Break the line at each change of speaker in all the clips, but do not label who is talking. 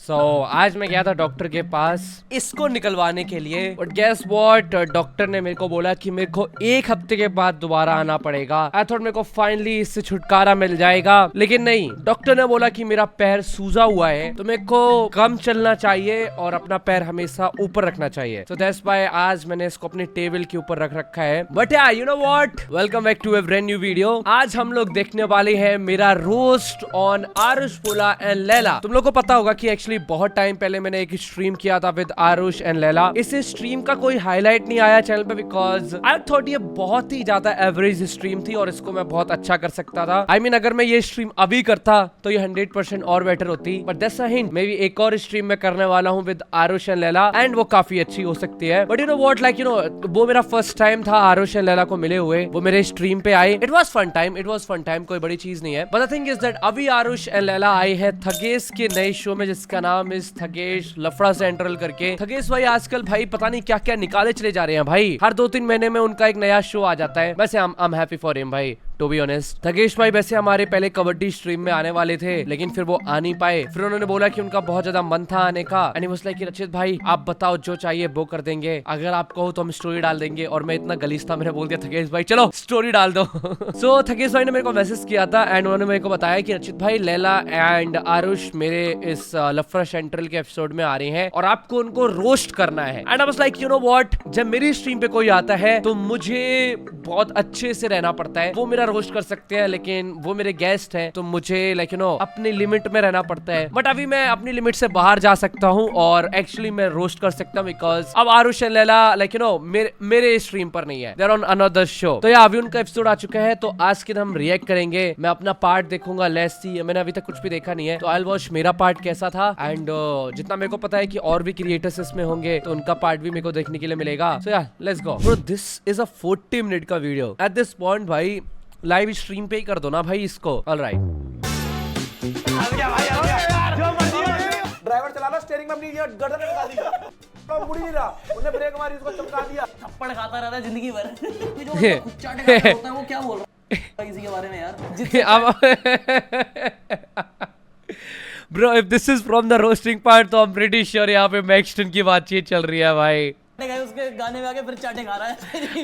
आज मैं गया था डॉक्टर के पास इसको निकलवाने के लिए, बट गेस व्हाट, डॉक्टर ने मेरे को बोला कि मेरे को 1 हफ्ते के बाद दोबारा आना पड़ेगा। आई थॉट मेरे को फाइनली इससे छुटकारा मिल जाएगा, लेकिन नहीं, डॉक्टर ने बोला कि मेरा पैर सूजा हुआ है तो मेरे को कम चलना चाहिए और अपना पैर हमेशा ऊपर रखना चाहिए। सो दैट्स व्हाई आज मैंने इसको अपनी टेबल के ऊपर रख रखा है। But yeah you know what, welcome back to a brand new video. आज हम लोग देखने वाले हैं मेरा roast on Aarush Pola and Laila. तुम लोग को पता होगा कि एक्चुअली बहुत टाइम पहले मैंने एक स्ट्रीम किया था विद आरुष एंड लैला। इस स्ट्रीम का कोई हाईलाइट नहीं आया चैनल पे बिकॉज आई थॉट ये बहुत ही ज्यादा एवरेज स्ट्रीम थी और इसको मैं बहुत अच्छा कर सकता था। आई मीन अगर मैं ये स्ट्रीम अभी करता तो ये 100% और बेटर होती। But that's a hint, may be एक और स्ट्रीम में करने वाला हूँ with Aarush and Laila and वो काफी अच्छी हो सकती है। But you know what, like you no, वो मेरा फर्स्ट टाइम था आरुष एंड लैला को मिले हुए। वो मेरे स्ट्रीम पे आए, इट वाज फन टाइम, कोई बड़ी चीज नहीं है। But the thing is that अभी आरुष एंड लैला आए हैं थगेश के नए शो में जिसका नाम इज थगेश लफड़ा सेंट्रल करके। थगेश भाई आजकल भाई पता नहीं क्या क्या निकाले चले जा रहे हैं भाई। हर 2-3 महीने में उनका एक नया शो आ जाता है। वैसे I am happy for him भाई, टू बी ऑनेस्ट। थगेश भाई वैसे हमारे पहले कबड्डी स्ट्रीम में आने वाले थे, लेकिन फिर वो आ नहीं पाए। फिर उन्होंने बोला कि उनका बहुत ज्यादा मन था आने का एंड ही वाज लाइक रचित भाई आप बताओ जो चाहिए वो कर देंगे, अगर आप कहो तो हम स्टोरी डाल देंगे। और मैं इतना गलीज था, मैंने बोल दिया थगेश भाई चलो स्टोरी डाल दो। सो थगेश भाई ने मेरे को मैसेज किया था एंड उन्होंने मेरे को बताया कि रचित भाई लैला एंड आरुष मेरे इस लफड़ा सेंट्रल के एपिसोड में आ रहे हैं और आपको उनको रोस्ट करना है। And I was like you know what, जब मेरी स्ट्रीम पे कोई आता है तो मुझे बहुत अच्छे से रहना पड़ता है। वो मेरा रोस्ट कर सकते हैं लेकिन वो मेरे गेस्ट हैं तो मुझे लाइक यू नो अपनी लिमिट में रहना पड़ता है। बट अभी मैं अपनी लिमिट से बाहर जा सकता हूँ और एक्चुअली मैं रोस्ट कर सकता हूँ बिकॉज अब Aarush and Laila like you know मेरे स्ट्रीम पर नहीं है, they are on another show. तो या अभी उनका एपिसोड आ चुका है तो आज के दिन हम रिएक्ट करेंगे। मैं अपना पार्ट देखूंगा, लेट्स सी, मैंने अभी तक कुछ भी देखा नहीं है तो आई वॉच मेरा पार्ट कैसा था एंड जितना मेरे को पता है कि और भी क्रिएटर्स इसमें होंगे तो उनका पार्ट भी मेरे को देखने के लिए मिलेगा। सो या let's go bro, this is a 40 minute का वीडियो एट दिस पॉइंट। भाई लाइव स्ट्रीम पे ही कर दो ना भाई इसको। ऑलराइट,
ड्राइवर चला लो, स्टीयरिंग में अपनी गर्दन लगा दी, तो मुड़ ही नहीं रहा, उन्हें ब्रेक मारी, उसको चमका दिया, थप्पड़ खाता रहता है जिंदगी भर। ये जो कुच्चा टेका होता है वो क्या बोल रहा है किसी के बारे में यार।
Bro if this is from the roasting part तो आई एम प्रीटी श्योर यहाँ पे मैक्सटन की बातचीत चल रही है भाई।
उसके गाने में आके फिर चाटे खा रहा है।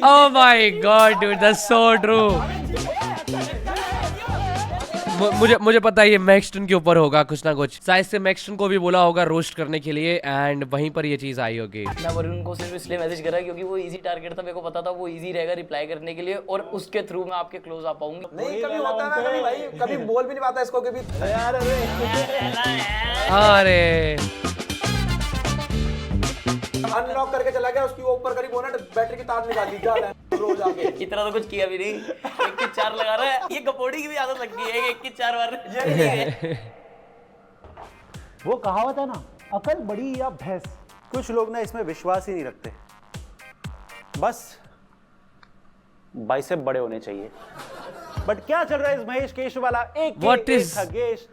Oh my God, dude, that's so true. मुझे पता है ये मैक्सटन के ऊपर होगा कुछ ना कुछ। शायद से मैक्सटन को भी बोला होगा रोस्ट करने के लिए एंड वहीं पर ये चीज आई होगी।
मैं वरुण को सिर्फ इसलिए मैसेज करा क्योंकि वो इजी टारगेट था, मेरे को पता था वो इजी रहेगा रिप्लाई करने के लिए और उसके थ्रू मैं आपके क्लोज आ पाऊंगा।
नहीं कभी होता है ना, कभी भाई कभी बोल भी नहीं पाता इसको कभी।
अरे
अनलॉक करके चला गया, उसकी ऊपर करी बोनट, बैटरी की तार निकाल दी, जा रहा है रोज आके।
इतना तो कुछ किया भी नहीं, 1 की 4 लगा रहा है। ये कपोड़ी की भी आदत लग गई है, 1 की 4 बार।
वो कहावत है ना, अकल बड़ी या भैंस। कुछ लोग ना इसमें विश्वास ही नहीं रखते, बस बाइसेप बड़े होने चाहिए। बट क्या चल रहा है इस महेश केश वाला थगेश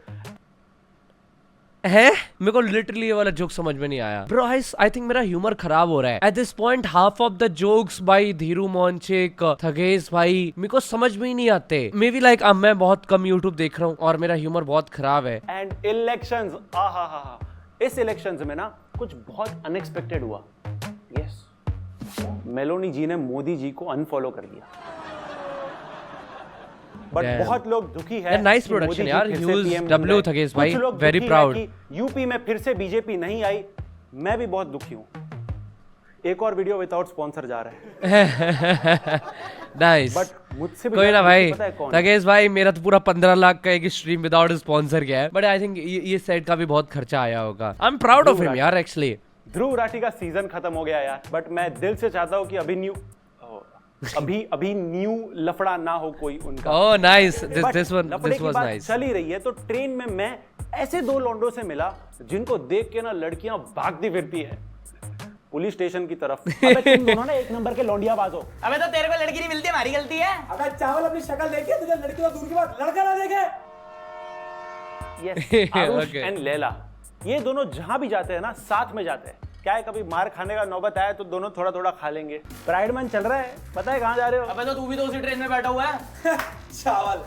है? मेरे को लिटरली ये वाला जोक समझ में नहीं आया ब्रो। आई थिंक मेरा ह्यूमर खराब हो रहा है at this point. Half of the jokes by Dhiru मोहनचिक, थगेश भाई मेरे को समझ में ही नहीं आते। मे बी लाइक अब मैं बहुत कम यूट्यूब देख रहा हूँ और मेरा ह्यूमर बहुत खराब है।
एंड इलेक्शंस, इस इलेक्शंस में ना कुछ बहुत अनएक्सपेक्टेड हुआ। यस, मेलोनी जी ने मोदी जी को अनफॉलो कर दिया। बट बहुत लोग दुखी है।
नाइस प्रोडक्शन यार, ह्यूज डब्ल्यू थगेश भाई, वेरी प्राउड।
यूपी में फिर से बीजेपी नहीं आई, मैं भी बहुत दुखी हूं। एक और वीडियो विदाउट स्पॉन्सर जा रहा है।
नाइस,
बट मुझसे
कोई ना भाई थगेश भाई, मेरा तो पूरा 15 लाख का एक स्ट्रीम विदाउट स्पॉन्सर गया है। बट आई थिंक ये सेट का भी बहुत खर्चा आया होगा। I am proud of him यार एक्चुअली।
ध्रुव राठी का सीजन खत्म हो गया यार, बट मैं दिल से चाहता हूं कि अभी न्यू लफड़ा ना हो कोई उनका।
Oh nice, this was nice.
चल ही रही है तो ट्रेन में मैं ऐसे 2 लौंडों से मिला जिनको देख के ना लड़कियां भागती फिरती है पुलिस स्टेशन की तरफ। अबे तुम दोनों ना 1 नंबर के लौंडियाबाज हो।
अबे तो तेरे को लड़की नहीं मिलती, हमारी गलती है।
अबे चावल अपनी शक्ल देखे तुझे, लड़की तो दूर की बात लड़का ना देखे।
यस, आरुष एंड लैला ये दोनों जहां भी जाते हैं ना साथ में जाते हैं। क्या है, कभी मार खाने का नौबत आया तो दोनों थोड़ा थोड़ा खा लेंगे। प्राइड मंथ चल रहा है, पता है कहाँ जा रहे हो?
अबे तो तू भी तो उसी ट्रेन में बैठा हुआ है।
चावल।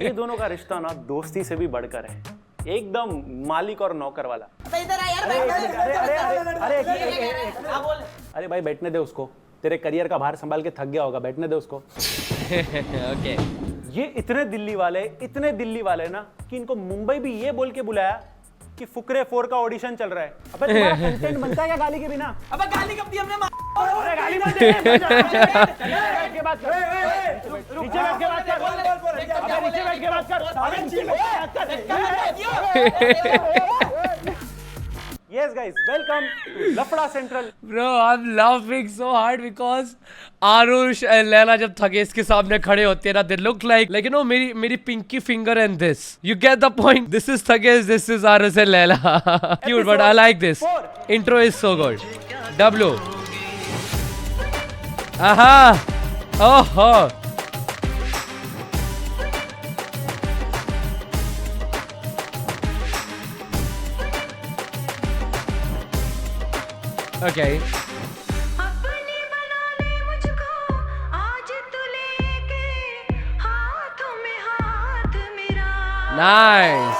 ये दोनों का रिश्ता ना दोस्ती से भी बढ़कर है। एकदम मालिक और नौकर वाला।
इधर आ यार,
अरे भाई बैठने दे उसको, तेरे करियर का भार संभाल के थक गया होगा, बैठने दे उसको।
ओके
ये इतने दिल्ली वाले ना कि इनको मुंबई भी ये बोल के बुलाया कि फुकरे 4 का ऑडिशन चल रहा है। अबे तुम्हारा कंटेंट बनता है क्या गाली के बिना?
अबे गाली कब दी हमने?
अरे गाली मत दे, बैठ के बात कर, नीचे बैठ के बात कर, नीचे बैठ के बात कर। Yes guys, welcome to Lafda Central.
Bro, I'm laughing so hard because Aarush and Laila जब थगेश के सामने खड़े होते हैं ना, they look like you know मेरी pinky finger and this. You get the point? This is Thagesh, this is Arush and Laila. Cute, but I like this. Intro is so good. W. Aha. Oh. Okay. Nice.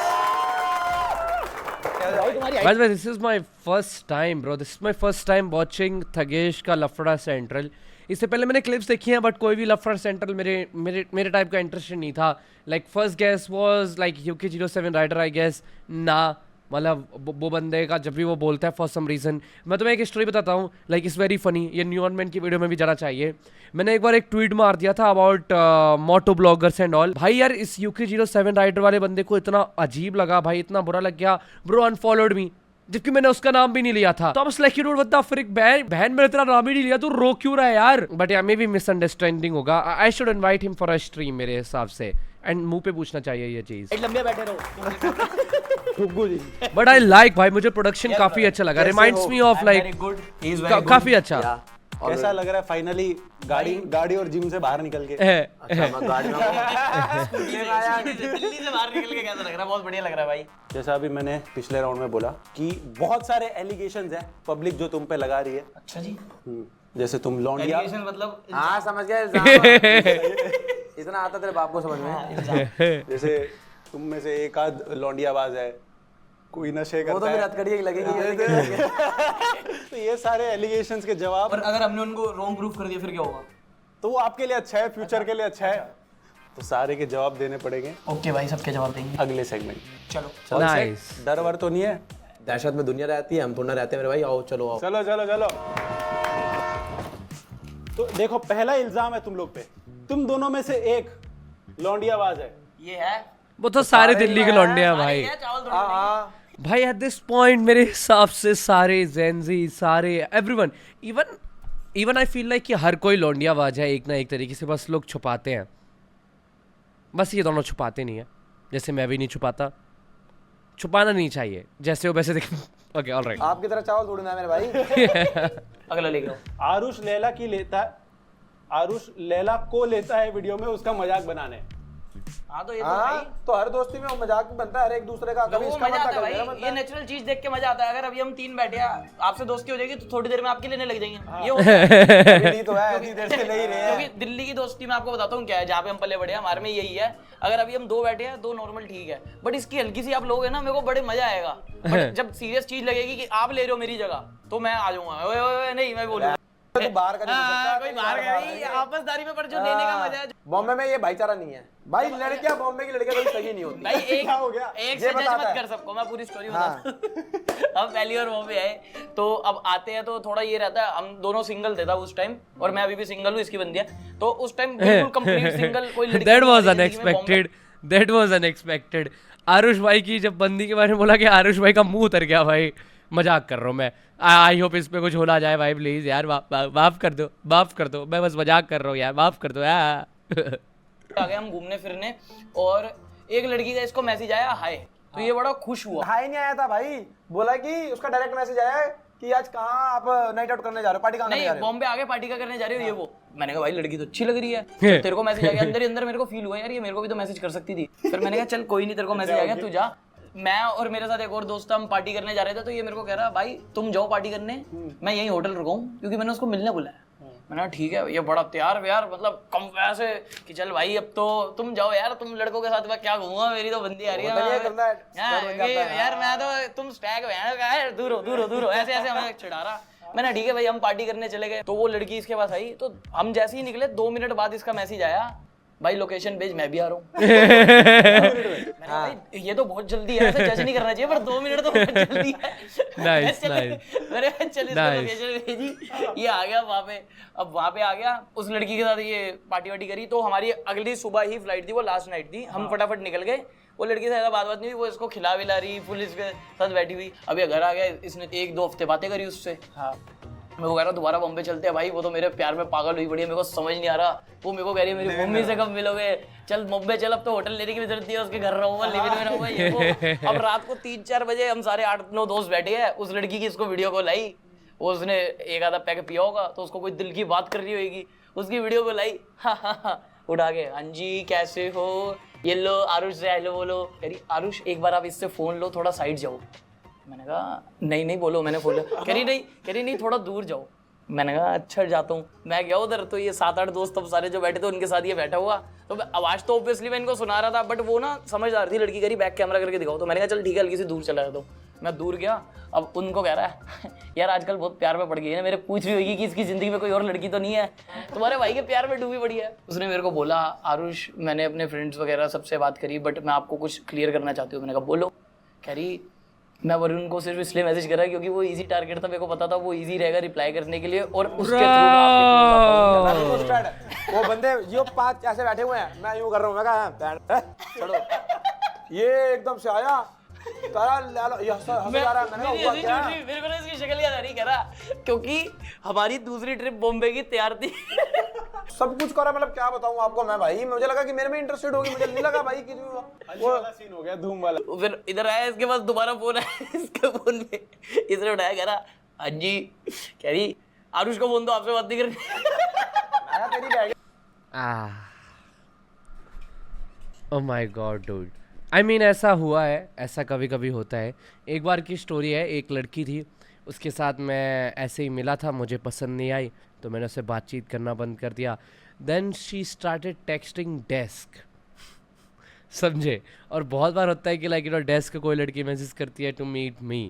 By the way, this is my first time, bro. This is my first time watching Thagesh का लफड़ा central. इससे पहले मैंने clips देखी हैं, but कोई भी लफड़ा सेंट्रल मेरे टाइप का इंटरेस्ट नहीं था. Like first guess was like UK07 rider, I guess. ना मतलब वो बंदे का जब भी वो बोलता है फॉर सम रीज़न. मैं तुम्हें एक स्टोरी बताता हूँ, लाइक इज़ वेरी फनी. ये न्यून मैन की वीडियो में भी जाना चाहिए. मैंने एक बार एक ट्वीट मार दिया था about moto bloggers and all. भाई यार इस UK07 राइडर वाले बंदे को इतना अजीब लगा भाई, इतना बुरा लग गया. ब्रो अनफॉलोड मी, जबकि मैंने उसका नाम भी नहीं लिया था. तो अब like you don't what the freak, बहन मैंने तेरा नाम ही नहीं लिया, तू रो क्यों रहा है यार. बट या मे बी मिसअंडरस्टैंडिंग होगा. I should invite him for a stream मेरे हिसाब से, एंड मुंह पे पूछना चाहिए ये चीज.
लंबे बैठे रहो.
बट आई लाइक भाई, मुझे प्रोडक्शन काफी अच्छा लगा. रिमाइंड्स मी ऑफ लाइक काफी अच्छा.
कैसा लग रहा है फाइनली गाड़ी और जिम से बाहर निकल के?
गाड़ी में दिल्ली से बाहर निकल के कैसा लग रहा है? बहुत बढ़िया लग रहा है भाई.
जैसा अभी मैंने पिछले राउंड में बोला कि बहुत सारे एलिगेशंस हैं पब्लिक जो तुम पे लगा रही है.
अच्छा जी.
जैसे तुम लौंडिया.
मतलब
हाँ समझ गया. इतना आता तेरे बाप को समझ में.
जैसे तुम में से एक आध लौंडियाबाज है, कोई नशे करता है.
वो तो मेरी हथकड़ी लगेगी.
तो ये सारे एलिगेशंस के जवाब.
और अगर हमने उनको रॉन्ग प्रूफ कर दिया फिर क्या होगा?
तो वो आपके लिए अच्छा है, फ्यूचर के लिए अच्छा है. तो सारे के जवाब देने पड़ेंगे.
ओके भाई, सबके जवाब देंगे
अगले सेगमेंट.
चलो.
नाइस.
डर वर तो नहीं है?
दहशत में दुनिया रहती है, हम थोड़ा रहते हैं मेरे भाई. आओ चलो आओ.
चलो. तो देखो पहला इल्जाम है तुम लोग पे. तुम दोनों में से एक लौंडियाबाज है.
ये है
वो तो सारे दिल्ली के लौंडे हैं भाई. भाई एट दिस पॉइंट मेरे हिसाब से सारे जेनजी, सारे everyone, even I feel like कि हर कोई लौंडियाबाज है एक ना एक तरीके से. बस लोग छुपाते हैं, बस ये दोनों छुपाते नहीं है. जैसे मैं भी नहीं छुपाता, छुपाना नहीं चाहिए. जैसे हो वैसे देख. Okay alright.
आपकी तरह चावल तोड़ना है मेरे भाई.
अगला लेके आओ.
आरुष लैला को लेता है वीडियो में उसका मजाक बनाने.
हाँ तो ये तो भाई,
तो हर दोस्ती में वो मजाक भी बनता है हर एक दूसरे का. कभी
वो
इसका
मजा आता
बनता
है
है,
भाई. ये नेचुरल चीज देख के मजा आता है. अगर अभी हम 3 बैठे हैं, आपसे दोस्ती हो जाएगी तो थोड़ी देर में आपके लेने लग जाएंगे. ये होता है.
अभी तो है, इतनी देर से नहीं रहे हैं.
क्योंकि दिल्ली की दोस्ती में आपको बताता हूँ क्या है, जहाँ पे हम पले बड़े हैं हमारे में यही है. अगर अभी हम 2 बैठे हैं, 2 नॉर्मल ठीक है, बट इसकी हल्की सी आप लोग है ना, मेरे को बड़े मजा आएगा. बट जब सीरियस चीज लगेगी कि आप ले रहे हो मेरी जगह, तो मैं आ जाऊंगा. ओए नहीं मैं बोलूंगा
तो बाहर का नहीं हो सकता.
कोई बाहर का नहीं, आपसदारी में, पर जो देने का मजा है.
बॉम्बे में ये भाईचारा नहीं है भाई. लड़कियां बॉम्बे की लड़कियां कभी सही नहीं होती
भाई एक
हो गया?
एक से जज मत कर सबको. मैं पूरी स्टोरी बताता हूं. हम पहली बार बॉम्बे आए, तो अब आते हैं तो थोड़ा ये रहता है. हम दोनों सिंगल थे था उस टाइम, और मैं अभी भी सिंगल हूँ, इसकी बंदी है. तो उस टाइम बिल्कुल कंप्लीट सिंगल. कोई लड़की
दैट वाज अनएक्सपेक्टेड. आरुष भाई की जब बंदी के बारे में बोला कि आरुष भाई का मुंह उतर गया भाई. मजाक कर रहा हूँ मैं. आई होप इस पे कुछ होना जाए भाई. प्लीज यार माफ कर दो. मैं बस मजाक कर रहा हूँ यार, माफ कर दो यार.
आगे हम घूमने फिरने, और एक लड़की का इसको मैसेज आया हाय. तो ये बड़ा खुश हुआ.
हाय नहीं आया था भाई, बोला कि उसका डायरेक्ट मैसेज आया है कि आज कहाँ आप नाइट आउट करने जा रहे हो, पार्टी करने जा रहे
नहीं
हो.
बॉम्बे आगे पार्टी का करने जा रहे हो ये वो. मैंने कहा भाई लड़की तो अच्छी लग रही है. तो तेरे को मैसेज आ गया. अंदर ही अंदर मेरे को फील हुआ यार ये मेरे को भी तो मैसेज कर सकती थी. फिर मैंने कहा चल कोई नहीं, तेरे को मैसेज आ गया तू जा. मैं और मेरे साथ एक और दोस्त हम पार्टी करने जा रहे थे. तो ये मेरे को कह रहा भाई तुम जाओ पार्टी करने, मैं यही होटल रुका हूँ, क्योंकि मैंने उसको मिलने बुलाया. मैंने कहा ठीक है, ये बड़ा तैयार व्यार, मतलब कम वैसे कि चल भाई अब तो तुम जाओ यार, तुम लड़कों के साथ मैं क्या घूमूंगा, मेरी तो बंदी आ रही है यार, मैं तो तुम स्टैग है, दूर हो ऐसे हमें चिढ़ा रहा। मैंने ठीक है भाई, हम पार्टी करने चले गए। तो वो लड़की इसके पास आई, तो हम जैसे ही निकले 2 मिनट बाद इसका मैसेज आया, भाई लोकेशन भेज, मैं भी आ रहा हूँ। भाई ये तो बहुत जल्दी है, ऐसे जज नहीं करना चाहिए, पर 2 मिनट तो बहुत जल्दी है।
Nice,
मेरे चल इसको लोकेशन भेजी, ये आ गया वहाँ पे। अब वहाँ पे आ गया, उस लड़की के साथ ये पार्टी वार्टी करी। तो हमारी अगली सुबह ही फ्लाइट थी, वो लास्ट नाइट थी, हम फटाफट निकल गए। वो लड़की से ज़्यादा बात नहीं हुई, वो इसको खिला विला रही, पुलिस के साथ बैठी हुई। अभी घर आ गया, इसने 1-2 हफ्ते बातें करी उससे। मैं वो कह रहा दोबारा बॉम्बे चलते हैं भाई, वो तो मेरे प्यार में पागल हुई पड़ी है, मेरे को समझ नहीं आ रहा। वो मेरे को कह रही है मेरी मम्मी से कब मिलोगे, चल बॉम्बे चल, अब तो होटल लेने की भी जरूरत है, उसके घर रहूंगा, लिविंग में रहूंगा, ये वो। अब रात को 3-4 बजे हम सारे 8-9 दोस्त बैठे हैं, उस लड़की की इसको वीडियो कॉल आई, वो उसने एक आधा पैक पिया होगा, तो उसको कोई दिल की बात कर रही होगी, उसकी वीडियो कॉल आई, उठा के, हाँ जी कैसे हो, ये लो आरुष से हेलो बोलो। कह रही आरुष एक बार आप इससे फोन लो, थोड़ा साइड जाओ। मैंने कहा नहीं बोलो, मैंने फोन लिया। कह रही नहीं थोड़ा दूर जाओ। मैंने कहा अच्छा जाता हूँ। मैं गया उधर, तो ये 7-8 दोस्त अब सारे जो बैठे थे उनके साथ ये बैठा हुआ, तो आवाज़ तो ऑब्वियसली मैं इनको सुना रहा था, बट वो ना समझदार थी लड़की, कह रही बैक कैमरा करके दिखाओ। तो मैंने कहा चल ठीक है, हल्की सी दूर चला जाता हूँ। मैं दूर गया, अब उनको कह रहा है यार आजकल बहुत प्यार में पड़ गई है ना, मेरे पूछ रही होगी कि इसकी ज़िंदगी में कोई और लड़की तो नहीं है, तुम्हारे भाई के प्यार में डूबी पड़ी है। उसने मेरे को बोला आरुष मैंने अपने फ्रेंड्स वगैरह सबसे बात करी, बट मैं आपको कुछ क्लियर करना चाहती हूँ। मैंने कहा बोलो। कह रही मैं वरुण को सिर्फ इसलिए मैसेज करा क्योंकि वो इजी टारगेट था, मेरे को पता था वो इजी रहेगा रिप्लाई करने के लिए, और उसके थ्रू
वो बंदे यो 5 ऐसे बैठे हुए हैं, मैं यूं कर रहा हूँ, मैं कहा चलो ये एकदम से आया तारा लालो ये हंस रहा है। मैंने हुआ क्या,
मेरे को ना इसकी शक्ल याद आ रही, कह रहा क्योंकि हमारी दूसरी ट्रिप बॉम्बे की तैयार थी।
सब कुछ करा, मतलब क्या बताऊं आपको मैं भाई, मुझे लगा कि मेरे में इंटरेस्टेड होगी, मुझे नहीं लगा भाई कि वो
वाला सीन हो गया धूम वाला।
फिर इधर आया, इसके पास दोबारा फोन आया, इसके फोन पे इसने उठाया, कह रहा हाँ जी। कह रही आरुष को फोन दो, आपसे बात नहीं करनी।
आया तेरी bag.
Oh my God dude, I mean ऐसा हुआ है, ऐसा कभी कभी होता है। एक बार की स्टोरी है, एक लड़की थी, उसके साथ मैं ऐसे ही मिला था, मुझे पसंद नहीं आई तो मैंने उससे बातचीत करना बंद कर दिया। Then she started texting desk, समझे। और बहुत बार होता है कि लाइक यू नो डेस्क को कोई लड़की मैसेज करती है to meet me,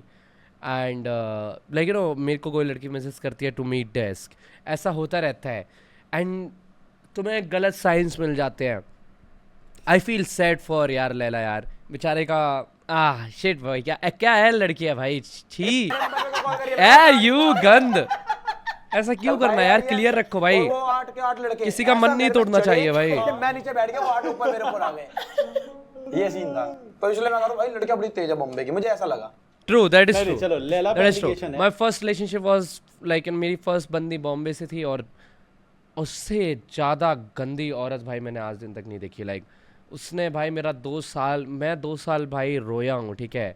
and like you know मेरे को कोई लड़की मैसेज करती है टू मीट डेस्क, ऐसा होता रहता है। एंड तुम्हें गलत साइंस मिल जाते हैं। आई फील सैड फॉर यार लैला यार, बेचारे का शिट भाई, क्या है लड़की है भाई, छी यू गंद, ऐसा क्यों करना यार, क्लियर रखो भाई,
वो 8 के 8 लड़के,
किसी का मन नहीं तोड़ना चाहिए भाई।
मैं नीचे बैठ गया, वो 8 ऊपर मेरे ऊपर आ गए, ये सीन था। तो इसलिए मैं कह रहा हूं भाई लड़कियां बड़ी तेज है बॉम्बे की, मुझे ऐसा लगा।
ट्रू, दैट इज ट्रू,
चलो लैला पे एप्लीकेशन है।
My first relationship was like, मेरी फर्स्ट बंदी बॉम्बे से थी, और उससे ज़्यादा गंदी औरत भाई मैंने आज दिन तक नहीं देखी। लाइक उसने भाई मेरा 2 साल, मैं 2 साल भाई रोया हूँ, ठीक है।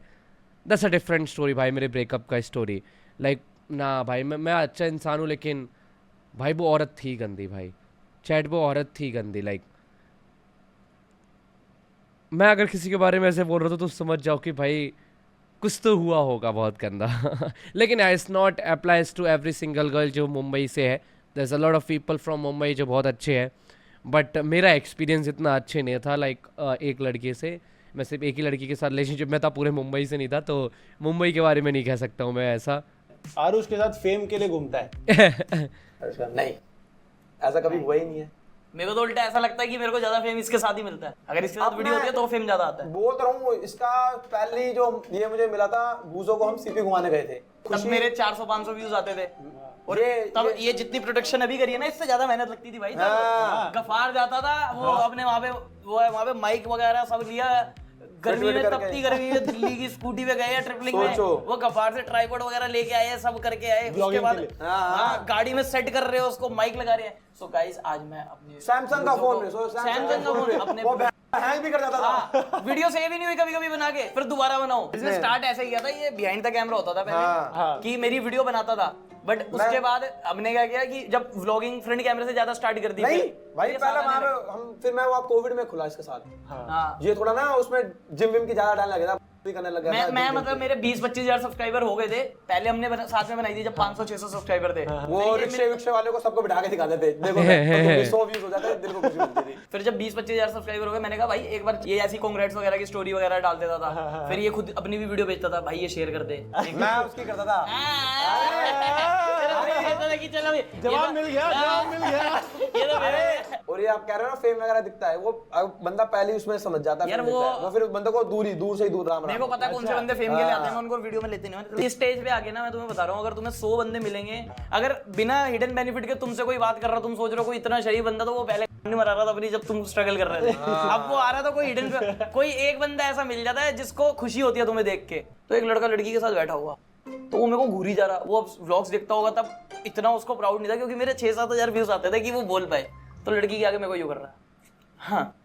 दैट्स अ डिफरेंट स्टोरी भाई, मेरे ब्रेकअप का स्टोरी। लाइक ना भाई मैं अच्छा इंसान हूँ, लेकिन भाई वो औरत थी गंदी भाई, चैट वो औरत थी गंदी। लाइक मैं अगर किसी के बारे में ऐसे बोल रहा था तो समझ जाओ कि भाई कुछ तो हुआ होगा बहुत गंदा। लेकिन it's not applies to every single girl जो मुंबई से है, there is a lot of people from Mumbai जो बहुत अच्छे हैं, बट मेरा एक्सपीरियंस इतना अच्छे नहीं था। लाइक एक लड़के से, मैं सिर्फ एक ही लड़की के साथ रिलेशनशिप में था, पूरे मुंबई से नहीं था, तो मुंबई के बारे में नहीं कह सकता हूँ मैं ऐसा।
आरुष के साथ फेम के लिए घूमता है।
नहीं, ऐसा कभी हुआ ही नहीं है।
मेरे को तो उल्टा ऐसा लगता है कि मेरे को ज्यादा फेम इसके साथ ही मिलता है, अगर इसके साथ वीडियो होती है तो फेम ज्यादा आता है।
बोल तो रहा हूँ, इसका पहले जो ये मुझे मिला था, बूजो को हम सीपी घुमाने गए थे,
तब मेरे 400-500 व्यूज आते थे, और तब ये जितनी प्रोडक्शन अभी करी है ना, इससे ज्यादा मेहनत लगती थी भाई। तब गफार जाता था, वो अपने वहाँ पे माइक वगैरह सब लिया, गर्मी में, तपती गर्मी में दिल्ली की स्कूटी पे गए ट्रिपलिंग में, वो गफार से ट्राइपॉड वगैरह लेके आए, सब करके आए, उसके बाद गाड़ी में सेट कर रहे हो उसको, माइक लगा रहे हैं। सो गाइस आज मैं अपने
सैमसंग का फोन
अपने
हैंग भी कर जाता था,
वीडियो सेव ही नहीं हुई कभी कभी बना के, फिर दोबारा बनाओ। इसने स्टार्ट ऐसे किया था, ये बिहाइंड द कैमरा होता था पहले, कि मेरी वीडियो बनाता था, बट उसके बाद हमने क्या किया कि जब व्लॉगिंग फ्रंट कैमरे से ज्यादा स्टार्ट कर दी।
नहीं भाई पहले वहां पे हम, फिर मैं वो कोविड में खुला इसके साथ, ये थोड़ा ना उसमें जिम विम की ज्यादा डालने लगा था, भी करने लग गया था।
मैं मतलब मेरे 20-25 हजार सब्सक्राइबर हो गए थे पहले, हमने साथ में बनाई थी जब 500-600 सब्सक्राइबर थे।
वो रिक्शे वाले को सबको बिठा के दिखाते थे, देखो 100 व्यूज हो जाते, दिल को खुशी मिलती थी।
फिर जब 20-25 हजार सब्सक्राइबर हो गए, मैंने कहा भाई एक बार ये ऐसी कांग्रेट्स वगैरह की स्टोरी वगैरह डाल देता था, फिर ये खुद अपनी भी वीडियो भेजता था, भाई ये शेयर कर दे।
मैं उसकी करता था।
जवाब मिल गया।
और ये आप कह रहे हो ना फेम वगैरह दिखता है, वो बंदा पहले ही उसमें समझ जाता है,
यार
फेम
वो-
दिखता है। वो फिर उस बंदे को दूर से ही दूर राम
मेरे को पता है कौन से बंदे फेम के लिए आते हैं, मैं उनको वीडियो में लेते नहीं हूं। इस स्टेज पे आके ना मैं तुम्हें बता रहा हूँ, अगर तुम्हें 100 बंदे मिलेंगे, अगर बिना हिडन बेनिफिट के तुमसे कोई बात कर रहा, तुम सोच रहे हो कोई इतना शरीफ बंदा, तो वो पहले नहीं मरा रहा था अपनी, जब तुम स्ट्रगल कर रहे थे। अब वो आ रहा था कोई हिडन, कोई एक बंदा ऐसा मिल जाता है जिसको खुशी होती है तुम्हें देख के। तो एक लड़का लड़की के साथ बैठा हुआ, तो वो मेरे को घूरी जा रहा, वो अब व्लॉग्स देखता होगा, तब इतना उसको प्राउड नहीं था क्योंकि मेरे 6-7 हजार व्यूज आते थे कि वो बोल पाए। तो लड़की के आगे मेरे को यूं कर रहा है, हाँ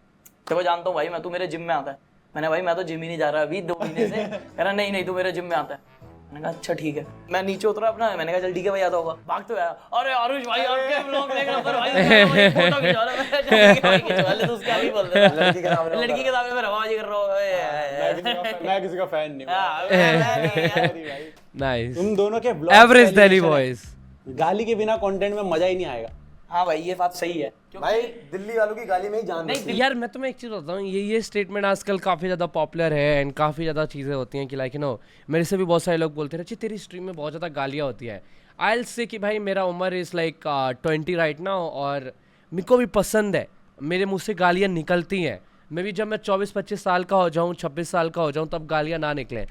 तो मैं जानता हूँ भाई, मैं तू मेरे जिम में आता है। मैंने भाई मैं तो जिम ही नहीं जा रहा अभी 2 महीने से। कह रहा नहीं तू मेरे जिम में आता है। मैंने कहा अच्छा ठीक है। मैं नीचे उतरा अपना, मैंने कहा चल ठीक है भाई आता होगा, भाग तो आया। अरे आरुष भाई आपके व्लॉग देख रहा पर भाई फोटो खिंचा रहा है। ठीक है भाई खिंचवा ले, तो क्या भी बोल रहा है, लड़की के सामने मैं रवाजी कर रहा हूँ।
मैं किसी का फैन नहीं हूँ।
नाइस,
तुम दोनों के
एवरेज दिल्ली बॉयज।
गाली के बिना कंटेंट में मजा ही नहीं आएगा।
हाँ भाई ये बात सही है।
भाई दिल्ली वालों की गाली में ही जान
नहीं,
यार मैं तुम्हें एक चीज़ बताता हूँ, ये स्टेटमेंट आजकल काफ़ी ज़्यादा पॉपुलर है एंड काफ़ी ज़्यादा चीज़ें होती हैं कि लाइक यू नो, मेरे से भी बहुत सारे लोग बोलते रहे तेरी स्ट्रीम में बहुत ज़्यादा गालियाँ होती है। आई विल से कि भाई मेरा उम्र इज़ लाइक 20 राइट नाउ, और मेरे को भी पसंद है, मेरे मुँह से गालियाँ निकलती हैं। मे भी जब मैं 24-25 साल का हो जाऊँ, 26 साल का हो जाऊँ, तब गालियाँ ना निकलें।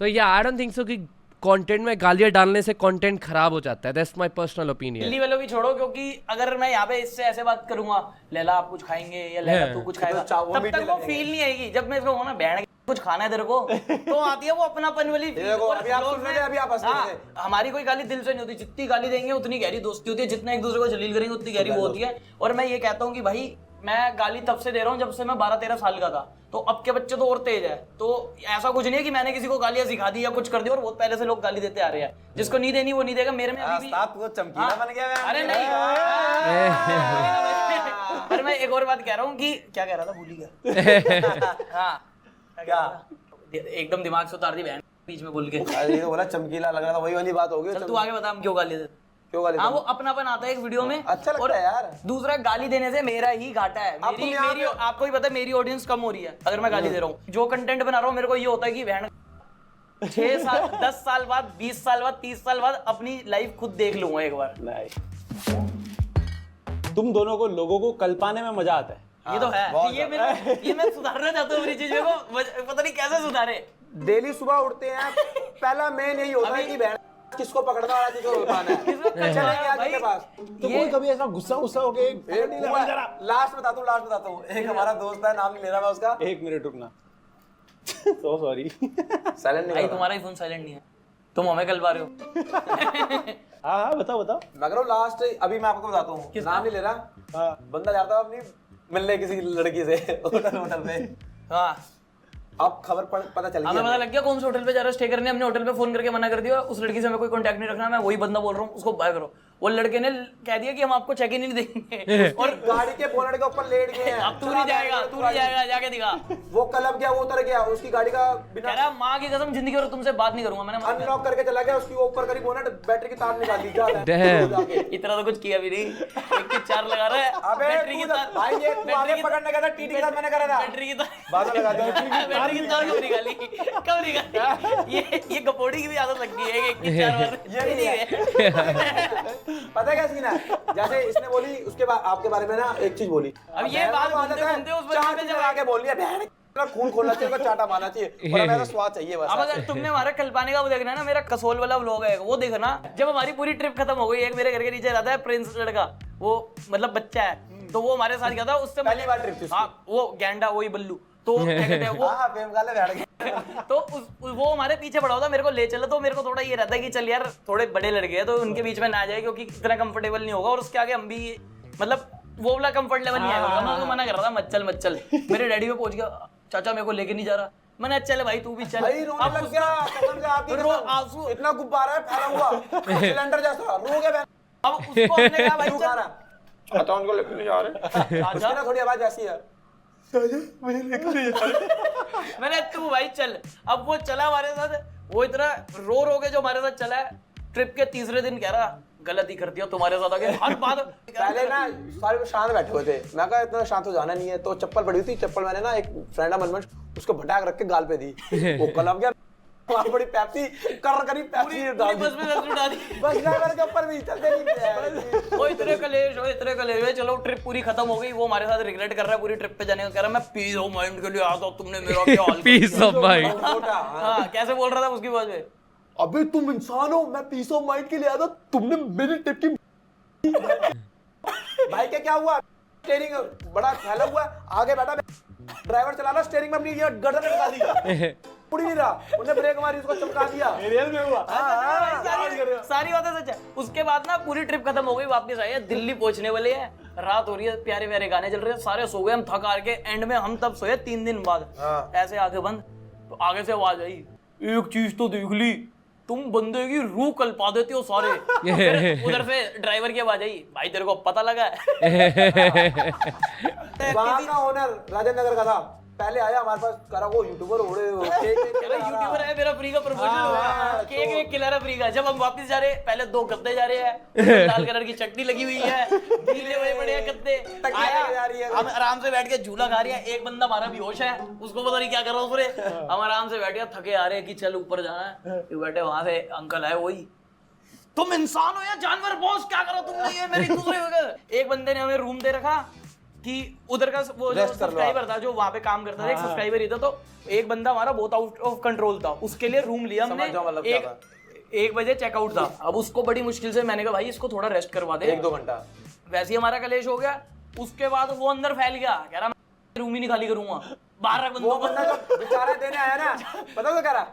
तो या आई डोंट थिंक सो कि कंटेंट में गालियाँ डालने से कंटेंट खराब हो जाता है। That's my personal opinion.
Delhi वालों की छोड़ो, क्योंकि अगर मैं यहाँ पे इससे ऐसे बात करूंगा, लैला आप कुछ खाएंगे या लैला तू कुछ खाएगा,
वो
तब
मीठे
तक वो
लगेंगे।
फील नहीं आएगी। जब मैं इसको कहूँ ना बैंड कुछ खाना है तेरे को, तो आती है वो अपनापन वाली feel।
देखो,
और
अभी आप
लोग
सुन रहे थे,
में-
अभी आप हंस रहे
हाँ,
थे।
हमारी कोई गाली दिल से नहीं होती, जितनी गाली देंगे उतनी गहरी दोस्ती होती है, जितना एक दूसरे को जलील करेंगे उतनी गहरी वो होती है। और मैं ये कहता हूँ कि भाई मैं गाली तब से दे रहा हूँ जब से मैं 12-13 साल का था, तो अब के बच्चे तो और तेज है। तो ऐसा कुछ नहीं है कि मैंने किसी को गालियां सिखा दी या कुछ कर दिया, और बहुत पहले से लोग गाली देते आ रहे हैं। जिसको नहीं देनी वो नहीं देगा। मेरे में अभी भी
तो चमकीला बन गया मैं।
अरे नहीं अरे मैं एक और बात कह रहा हूँ कि क्या कह रहा था, भूल ही गया। हाँ
क्या?
एकदम दिमाग से उतार दी बहन बीच में बोल के।
अरे ये तो बोला चमकीला लग रहा था, वही वाली बात होगी।
चल तू आगे बता हम क्यों गाली देते।
क्यों गाली?
हाँ वो अपनापन आता है एक वीडियो में,
अच्छा लगता
और
है यार।
दूसरा गाली देने से मेरा ही घाटा है।
अब तुम
मेरी
यहाँ
मेरी आपको भी पता है मेरी ऑडियंस कम हो रही है अगर मैं गाली दे रहा हूँ। जो कंटेंट बना रहा हूँ मेरे को ये होता है कि बहन 6 साल 10 साल बाद 20 साल बाद 30 साल बाद अपनी लाइफ खुद देख लूंगा एक बार।
तुम दोनों को लोगों को कल पाने में मजा आता है।
ये तो है,
बहुत
ये मैं सुधारना चाहता हूँ अपनी चीज को, पता नहीं कैसे सुधारे।
डेली सुबह उठते हैं, पहला मेन यही होता है कि बहन किसको पकड़ना और किसको उठाना है। चलेंगे आज के पास।
तो कोई कभी ऐसा गुस्सा हो के
लास्ट बताता हूँ। एक हमारा दोस्त है, नाम नहीं ले रहा मैं उसका।
1 मिनट रुकना। So sorry.
साइलेंट नहीं
भाई
कर रहा।
तुम्हारा ही फोन साइलेंट नहीं है, तुम हमें कल पा रहे हो।
हाँ बताओ।
मैं कह रहा हूँ लास्ट, अभी मैं आपको बताता हूँ, नाम नहीं ले रहा।
हाँ
बंदा जाता है अपनी मिलने किसी लड़की से होटल पे।
हाँ
अब खबर पता चल
हमें
गई।
पता लग गया कौन से होटल पे जा रहा है स्टे करने। हमने होटल पे फोन करके मना कर दिया, उस लड़की से हमें कोई कांटेक्ट नहीं रखना, मैं वही बंदा बोल रहा हूँ उसको बाय करो। वो लड़के ने कह दिया कि हम आपको चेक इन नहीं देंगे, और
गाड़ी के बोनट के ऊपर लेट गए हैं।
अब तू नहीं जाएगा जाके दिखा।
वो क्लब गया, वो उतर गया, उसकी गाड़ी का
कह
बिना
रहा माँ की कसम जिंदगी और तुमसे बात नहीं करूंगा। मैंने मना किया।
अनलॉक करके चला गया, उसकी ऊपर करी बोनट, बैटरी की तार निकाल दी।
Damn.
इतना तो कुछ किया भी नहीं, 1 की 4 लगा रहा है।
अबे
बैटरी की
तू
तार
भाई ये तू आगे पकड़ने गया था, टीटी के साथ मैंने करा था।
बैटरी की तार
बाद में लगा दिया।
बैटरी की तार कब निकाली ये गपोड़ी की भी आदत लगती है, 1 की 4 बार
ये नहीं है। पता है क्या सीन है? जैसे इसने बोली, उसके बाद आपके बारे में ना एक चीज बोली।
अब ये बात घूमते-घूमते उस बंदे
चार
पे
चीजें
जब
आके बोल लिया, बहन का खून खोलना चाहिए, उसका चाटा मारना चाहिए, और हमें ऐसा स्वाद चाहिए बस।
अब अगर तुमने हमारा कल पाने का वो देखना है ना, मेरा कसोल वाला व्लॉग है वो देखना। जब हमारी पूरी ट्रिप खत्म हो गई, एक मेरे घर के नीचे रहता है प्रिंस लड़का, वो मतलब बच्चा है, तो वो हमारे साथ गया था। उससे
पहली बार ट्रिप थी उसकी।
हाँ वो गैंडा वही बल्लू, तो क्या कहते हैं वो
हाँ फेम गाले बैठ गए।
तो वो हमारे पीछे पड़ा होता, मेरे को ले चला। तो मेरे को थोड़ा ये रहता है कि चल यार थोड़े बड़े लड़के हैं तो उनके बीच में ना जाए, क्योंकि इतना कंफर्टेबल नहीं होगा, और उसके आगे हम भी मतलब वो वाला कंफर्ट लेवल नहीं आएगा। मैं तो मना कर रहा था मत चल। मेरे डैडी पे पहुंच गया, चाचा मेरे को लेके नहीं जा रहा। मैंने चल भाई तू भी चल।
भाई रोने लग गया, कसम से आपकी
रो
कसम।
आंसू
इतना गुब्बारा है फैला हुआ, सिलेंडर जैसा, रो गया बहन।
अब उसको हमने कहा भाई
क्यों खा
चल
रहा? अच्छा उनको लेके नहीं जा रहे।
चाचा
उसकी ना थोड़ी आवाज ऐसी है।
मैंने तू भाई चल। अब वो चला हमारे साथ, वो इतना रो के जो हमारे साथ चला है, ट्रिप के तीसरे दिन कह रहा गलती कर दिया तुम्हारे साथ आगे हर बात।
पहले ना सारे शांत बैठे हुए थे, मैं कहा इतना शांत हो जाना नहीं है, तो चप्पल पड़ी थी, चप्पल मैंने ना एक फ्रेंड है मनमन, उसको भटाक रख के गाल पे दी, वो कलम गया, वहां बड़ी पेप्सी कर करी, पेप्सी डाल दी
बस में दस उड़ा दी।
बस ड्राइवर के ऊपर भी चलते नहीं थे।
वो इतने कलेश हुए, चलो ट्रिप पूरी खत्म हो गई। वो हमारे साथ रिग्रेट कर रहा है पूरी ट्रिप पे जाने का, कह रहा मैं पीस ऑफ माइंड के लिए आया था, तुमने मेरा क्या हाल
पीस ऑफ माइंड।
मोटा, हाँ।
हाँ कैसे बोल रहा था उसकी बात में,
अबे तुम इंसान हो, मैं पीस ऑफ माइंड के लिए आया था, तुमने मेरी टिप की भाई क्या हुआ, स्टीयरिंग बड़ा फैला हुआ है, आगे बैठा ड्राइवर चला रहा, स्टीयरिंग में अपनी ये गर्दन लटका दी, उड़ नहीं रहा, उन्हें ब्रेक मारी, उसको चमका दिया।
रियल में हुआ।
सारी बातें सच है। उसके बाद ना पूरी ट्रिप खत्म हो गई, वापस आए, दिल्ली पहुंचने वाले हैं, रात हो रही है, प्यारे प्यारे गाने चल रहे हैं, सारे सो गए, हम थक हार के, एंड में हम तब सोए 3 दिन बाद। ऐसे आंखें बंद, तो आगे से आवाज आई, एक चीज तो देख ली, तुम बंदे की रूह कल्पा देते हो सारे। फिर उधर से ड्राइवर की आवाज आई, भाई तेरे को पता लगा है।
वहाँ का ओनर राजेंद्र नगर का था, पहले आया हमारे पास, करा वो यूट्यूबर हो रहे हो,
यूट्यूबर है, मेरा फ्री का प्रमोशन होगा, केक वेक खिला रहा फ्री का। जब हम वापस जा रहे हैं, पहले 2 गद्दे जा रहे हैं, लाल कलर की चटनी लगी हुई है, गीले हुए बड़े हैं गद्दे, आया हम आराम से बैठ के झूला खा रहे हैं। एक बंदा हमारा बेहोश है, उसको पता नहीं क्या कर रहा है उसने, हम आराम से बैठ के थके आ रहे हैं कि चल ऊपर जाना है, बैठे वहां से अंकल आए, वही तुम इंसान हो या जानवर, बॉस क्या करो तुमने, ये मेरी दूसरे वगैरह। एक बंदे ने हमें रूम दे रखा कि उधर का वो जो सब्सक्राइबर था जो वहां पे काम करता था, एक सब्सक्राइबर ही था, तो एक बंदा हमारा बहुत आउट ऑफ कंट्रोल था, उसके लिए रूम लिया हमने। 1 बजे चेकआउट था, अब उसको बड़ी मुश्किल से मैंने कहा भाई इसको थोड़ा रेस्ट करवा दे,
1-2 घंटा।
वैसे ही हमारा कलेश हो गया। उसके बाद वो अंदर फैल गया, कह रहा मैं रूम ही नहीं खाली करूंगा, 12 बंदों
वो बंदा जो बेचारा देने आया ना, पता क्या कह रहा,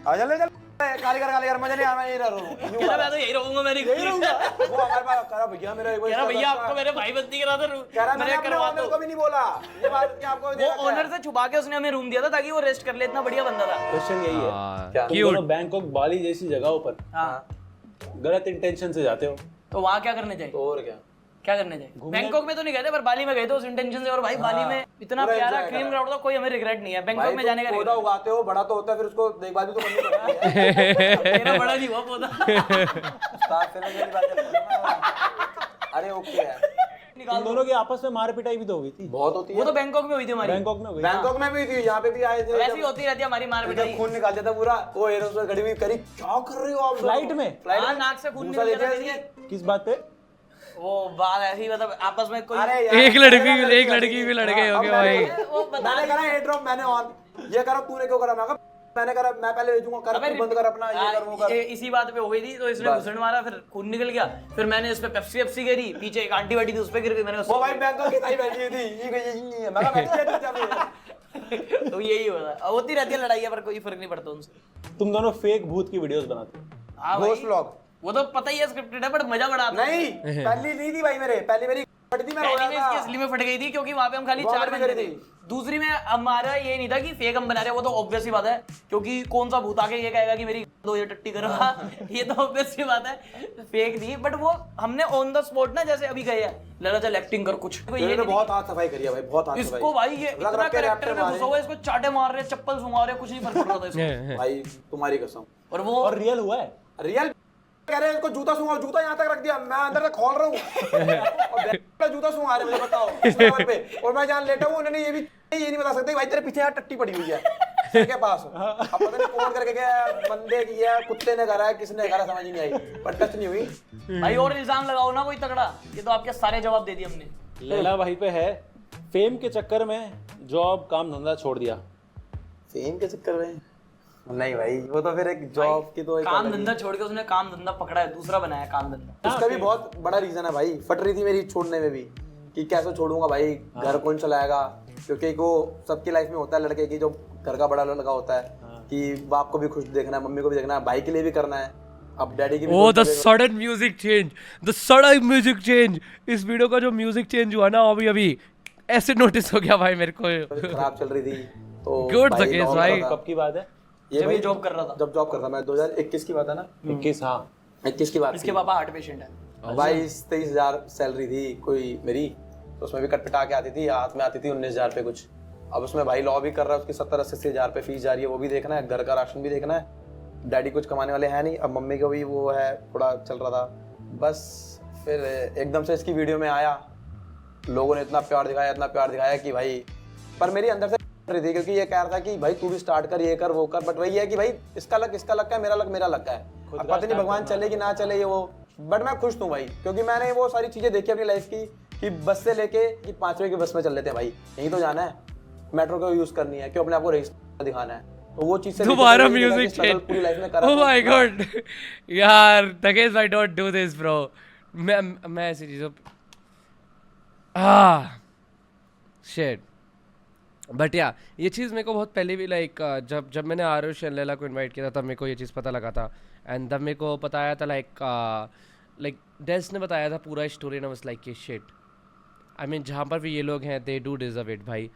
आ चल चल कालीगर मजा नहीं आना, यही रहूं,
कह रहा मैं तो यही रहूंगा, मैं
यही रहूंगा। वो हमारे पास कह रहा भैया मेरा एक बार,
कह रहा भैया आपको मेरे भाई बंदी करा दो,
कह रहा मैंने अपने
करवा
ओनर
दो।
को भी नहीं बोला ये बात कि आपको
वो ओनर से छुपा के उसने हमें रूम दिया था ताकि वो रेस्ट कर ले, इतना बढ़िया बंदा था।
क्वेश्चन यही है, तुम
क्यूट।
दोनों बैंकॉक बाली जैसी जगहों पर
हाँ
गलत इंटेंशन से जाते हो,
तो वहाँ क्या करने चाहिए,
और क्या
करने चाहिए। बैंकॉक में तो नहीं गए थे, पर बाली में गए थे उस इंटेंशन से, और भाई बाली में इतना प्यारा क्लीन ग्राउंड था, कोई हमें रिग्रेट नहीं है बैंकॉक में जाने का।
पौधा उगाते हो, बड़ा तो होता है, फिर उसको देखभाल भी तो करनी पड़ती है।
तेरा बड़ा नहीं हुआ पौधा।
स्टाफ से मेरी बातें अरे ओके है।
तुम दोनों की आपस में मार पिटाई भी तो हुई थी,
बहुत होती है,
वो तो बैंकॉक में हुई थी हमारी,
बैंकॉक में हुई।
बैंकॉक में भी थी, यहाँ पे भी आए थे,
वैसी होती रहती है हमारी मार
जब
पिटाई।
खून निकाल देता पूरा, वो एयरफोर्स में खड़ी हुई करी, क्या कर रहे हो आप
फ्लाइट में?
फ्लाइट
हाँ,
में
नाक से खून
दूसरा
निकल
देते
जाता
हैं
है।
इसलिए।
किस बात पे?
वो बात ऐसी, मतलब आपस में कोई
अरे यार,
एक लड़की भी लड़ गए होगे भाई।
वो बता
मैंने करा एयर ड्रॉप, मैंने ऑन, ये करा तूने क्यों करा, मैंने करा मैं पहले भेजूंगा, कर तू बंद कर अपना, ये कर वो कर।
इसी बात पे हो गई थी, तो इसने घुसड़ मारा, फिर खून निकल गया, फिर मैंने इस पे पेप्सी करी, पीछे एक आंटी बैठी थी उस पे गिर गई, मैंने
वो भाई बैंकॉक की ताई बैठी हुई थी, ये मैं कहा बैठी है।
तो यही होती रहती है लड़ाई, पर कोई फर्क नहीं पड़ता उनसे।
तुम दोनों फेक भूत की वीडियोस बनाते हो।
हाँ भाई,
घोस्ट व्लॉग
वो तो पता ही है स्क्रिप्टेड है, बट मजा बड़ा आता है।
नहीं, पहली नहीं थी भाई, मेरे पहली मेरी फटती मैं
पहली
रोया
में इसकी
था।
असली में फट गई थी, क्योंकि वहां पे हम खाली
वहाँ
4
पे
बंदे
करी
थे।
थी।
दूसरी में हमारा ये नहीं था कि फेक हम बना रहे हैं, वो तो ऑब्वियस सी बात है, क्योंकि कौन सा भूत आके ये कहेगा कि मेरी दो ये टट्टी करवा, ये तो ऑब्वियस सी बात है, फेक थी। बट वो हमने ऑन द स्पॉट ना, जैसे अभी गए हैं, लड़ा चल एक्टिंग कर कुछ, तो ये
मैंने
नहीं
बहुत हाथ सफाई करी है भाई, बहुत हाथ सफाई।
इसको भाई ये
लग
इतना
रहा है
कैरेक्टर में
रैप्टर
घुसा हुआ है, इसको चाटे मार रहे, चप्पल सुंघा रहे, कुछ नहीं फर्क पड़ रहा था इसको।
भाई तुम्हारी कसम।
और वो
और रियल हुआ है?
रियल कह रहे हैं इसको जूता सूंघा, जूता यहाँ तक रख दिया, मैं अंदर से खोल रहा हूँ और बैठ जूता सूंघा रहे, मुझे बताओ इस लेवल पे, और मैं जहाँ लेटा हूँ उन्होंने ये नहीं बता सकते भाई तेरे पीछे यहाँ टट्टी पड़ी हुई है सिर के पास। अब पता नहीं कौन करके गया, बंदे किया, कुत्ते ने करा है, किसने करा समझ ही नहीं आई, पर टच नहीं हुई।
भाई और इल्जाम लगाओ ना कोई तगड़ा, ये तो आपके सारे जवाब दे दिए हमने।
लैला भाई पे है, फेम के चक्कर में जॉब काम धंधा छोड़ दिया।
फेम के चक्कर में नहीं भाई, वो तो फिर एक जॉब की तो एक
काम
अलग ही-
धंधा छोड़ के उसने काम धंधा पकड़ा है, दूसरा बनाया काम धंधा।
उसका भी बहुत बड़ा रीजन है भाई, फट रही थी मेरी छोड़ने में भी कि कैसे छोड़ूंगा भाई, घर कौन चलाएगा, क्योंकि वो सबकी लाइफ में होता है लड़के की, जो घर का बड़ा लड़का होता है कि बाप को भी खुश देखना है, मम्मी को भी देखना है, भाई के लिए भी करना है, अब डैडी की भी
ओ द
खुश
sudden music change, the sudden music change. इस वीडियो का जो म्यूजिक चेंज हुआ ना अभी अभी ऐसे नोटिस हो गया भाई मेरे को।
देख- खराब चल रही थी तो
Good
भाई
the case,
लॉन्ग
भाई।
था।
कब की बात है?
ये
जब
भाई
ये जॉब कर रहा था,
जब जॉब करता मैं 2021 की बात है ना,
21। हाँ
21 की बात
इसके
थी।
पापा हार्ट पेशेंट है।
22-23 हजार सैलरी थी कोई मेरी, तो उसमें भी कट पिटा के आती थी, हाथ में आती थी 19 हजार पे कुछ, अब उसमें भाई लॉ भी कर रहा है, उसकी 70-80 हज़ार पे फीस जा रही है, वो भी देखना है, घर का राशन भी देखना है। डैडी कुछ कमाने वाले हैं नहीं, अब मम्मी को भी वो है थोड़ा चल रहा था। बस फिर एकदम से इसकी वीडियो में आया, लोगों ने इतना प्यार दिखाया कि भाई, पर मेरी अंदर से रही थी, क्योंकि ये कह रहा था कि भाई तू भी स्टार्ट कर, ये कर वो कर, बट वही है कि भाई इसका लक है, मेरा लक है। अब पता नहीं भगवान चले कि ना चले ये वो, बट मैं खुश हूँ भाई, क्योंकि मैंने वो सारी चीजें देखी अपनी लाइफ की कि बस से लेके कि 5वें की बस में चल लेते हैं भाई, यहीं तो जाना है, मेट्रो को यूज करनी है, क्यों अपने आप को रेस दिखाना है, तो वो चीज से
दोबारा म्यूजिक चेंज।
पूरी लाइफ में करा।
ओह माय गॉड यार, तकेश भाई डोंट डू दिस ब्रो। मैं ऐसी चीजों शिट। बट या ये चीज़ मेरे को बहुत पहले भी लाइक जब मैंने आरुष और लैला को इनवाइट किया था, तब मेरे को ये चीज़ पता लगा था। एंड तब मेरे को बताया था लाइक डेस ने बताया था पूरा story, and I was like ये शिट, आई मीन जहाँ पर भी ये लोग हैं दे डू डिजर्व इट भाई।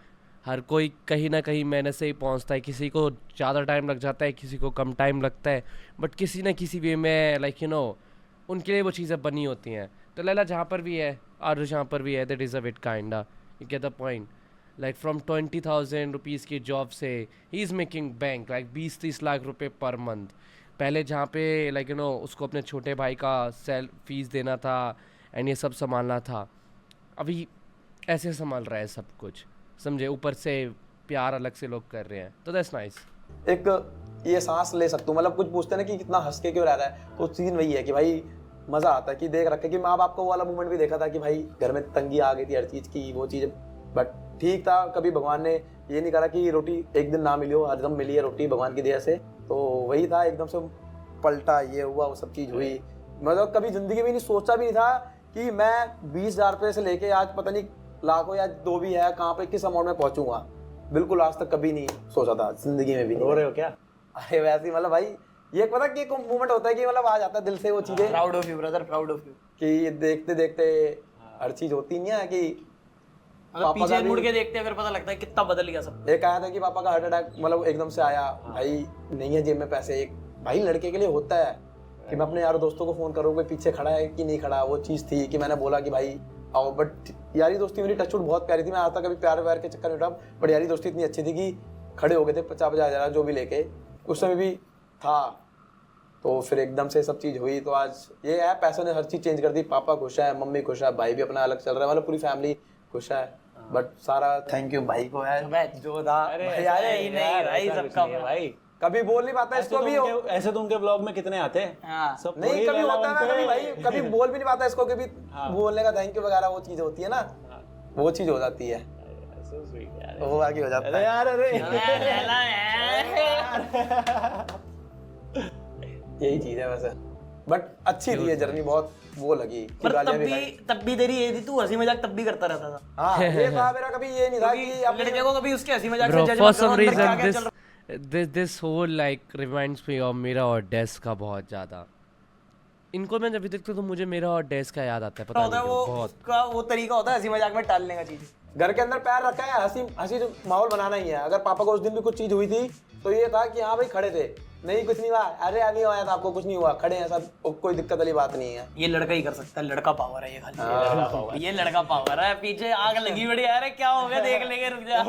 हर कोई कहीं ना कहीं मेहनत से ही पहुँचता है, किसी को ज़्यादा टाइम लग जाता है, किसी को कम टाइम लगता है, बट किसी ना किसी वे में लाइक उनके लिए वो चीज़ें बनी होती हैं। तो लैला जहाँ पर भी है, आरुष जहाँ पर भी है, they deserve it kinda, you get the point. Like from 20,000 rupees की जॉब से he is making bank like 20-30 lakh रुपए पर मंथ। पहले जहाँ पे लाइक उसको अपने छोटे भाई का फीस देना था एंड ये सब संभालना था, अभी ऐसे संभाल रहा है सब कुछ, समझे। ऊपर से प्यार अलग से लोग कर रहे हैं, तो दैट्स नाइस।
एक ये सांस ले सकता हूँ, मतलब कुछ पूछते हैं ना कि कितना हंस के क्यों रह रहा है, तो सीन वही है कि भाई मज़ा आता है कि देख रखे कि माँ बाप को वाला मूवमेंट भी देखा था कि भाई घर में तंगी आ गई थी हर चीज़ की, वो चीज़, बट ठीक था। कभी भगवान ने ये नहीं करा कि रोटी एक दिन ना मिली हो, हर दम मिली है रोटी भगवान की दया से, तो वही था। एकदम से पलटा, ये हुआ, वो सब चीज़ हुई। मतलब कभी ज़िंदगी में नहीं सोचा भी नहीं था कि मैं 20,000 रुपये से लेके आज पता नहीं लाखों या जो भी है कहाँ पे किस अमाउंट में पहुँचूंगा, बिल्कुल आज तक कभी नहीं सोचा था जिंदगी में भी।
रो रहे हो क्या?
अरे वैसे ही मतलब भाई ये पता कि एक मूवमेंट होता है कि मतलब आ जाता है दिल से वो चीज़ें,
proud of you brother, proud of you.
कि देखते देखते हर चीज़ होती नहीं है कि
मतलब पीछे मुड़ के देखते हैं फिर पता लगता है कितना बदल गया सब।
एक आया था कि पापा का हार्ट अटैक मतलब एकदम से आया, भाई नहीं है जेब में पैसे, एक भाई लड़के के लिए होता है कि मैं अपने यार दोस्तों को फोन करूँ कोई पीछे खड़ा है कि नहीं खड़ा, वो चीज़ थी कि मैंने बोला कि भाई आओ। बट यारी दोस्ती मेरी टचवुड बहुत प्यारी थी, मैं आज तक कभी प्यार व्यार के चक्कर नहीं उठा, बट यारी दोस्ती इतनी अच्छी थी कि खड़े हो गए थे 50-50 हज़ार जो भी लेके, उस समय भी था। तो फिर एकदम से सब चीज़ हुई, तो आज ये है, पैसों ने हर चीज़ चेंज कर दी। पापा खुश है, मम्मी खुश है, भाई भी अपना अलग चल रहा है, मतलब पूरी फैमिली खुश है। बट सारा थैंक यू भाई को है जो था।
भाई सबका
भाई
कभी बोल नहीं पाता इसको भी,
ऐसे तो उनके ब्लॉग में कितने आते हैं।
हाँ।
सब
नहीं कभी होता है ना, कभी भाई कभी बोल भी नहीं पाता इसको, कभी बोलने का थैंक यू वगैरह वो चीज़ होती है ना, वो चीज़ हो जाती है, वो बाकी हो जाता है
यार। अरे
यही चीज़ है वैसे। बट अच्छी थी ये जर्नी, बहुत वो लगी।
पर तब भी तेरी ये थी, तू हंसी मजाक तब भी करता रहता था।
हाँ ये था मेरा, कभी ये नहीं था कि
अब लड़के को कभी उसके हंसी मजाक
Bro,
से जज
for
मत करो,
some
अंदर क्या
reason
क्या चल रहा
this whole like reminds me of मेरा और डेस्क का बहुत ज़्यादा। इनको मैं जब भी देखता हूँ तो मुझे मेरा और डेस्क का याद आता है, पता
होता है
नहीं
वो
क्यों, बहुत।
उसका वो तरीका होता है हंसी मजाक में टालने का चीज।
घर के अंदर पैर रखा है, हंसी हंसी जो माहौल बनाना ही है। अगर पापा को उस दिन भी कुछ चीज हुई थी तो ये था कि हाँ भाई खड़े थे, नहीं कुछ नहीं हुआ, अरे अभी आया था आपको कुछ नहीं हुआ, खड़े हैं सब, कोई दिक्कत वाली बात नहीं है।
ये लड़का ही कर सकता है, लड़का पावर है ये खाली। ये लड़का पावर है। पीछे आग लगी बड़ी यार, क्या हो गया देख लेंगे, रुक जा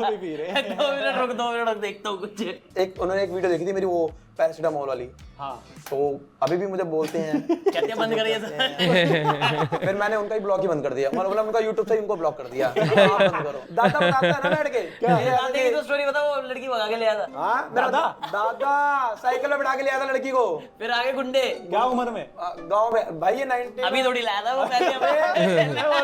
2 मिनट देखता हूँ कुछ।
एक उन्होंने एक वीडियो देखी थी मेरी, वो पैरासीटामोल वाली,
हाँ
तो अभी भी मुझे बोलते हैं
कहते हैं बंद करिए सर।
फिर मैंने उनका ही ब्लॉक ही बंद कर दिया, मतलब उनका यूट्यूब से उनको ब्लॉक कर दिया। आप बंद करो। दादा बताता है ना बैठ के,
दादा की तो स्टोरी बता, वो लड़की भगा के ले आया था।
हाँ मेरा दादा साइकिल में बिठा के ले आया था लड़की को,
फिर आगे गुंडे
क्या उम्र में?
गाँव में। भाई ये 90
अभी थोड़ी लाया था वो पहले।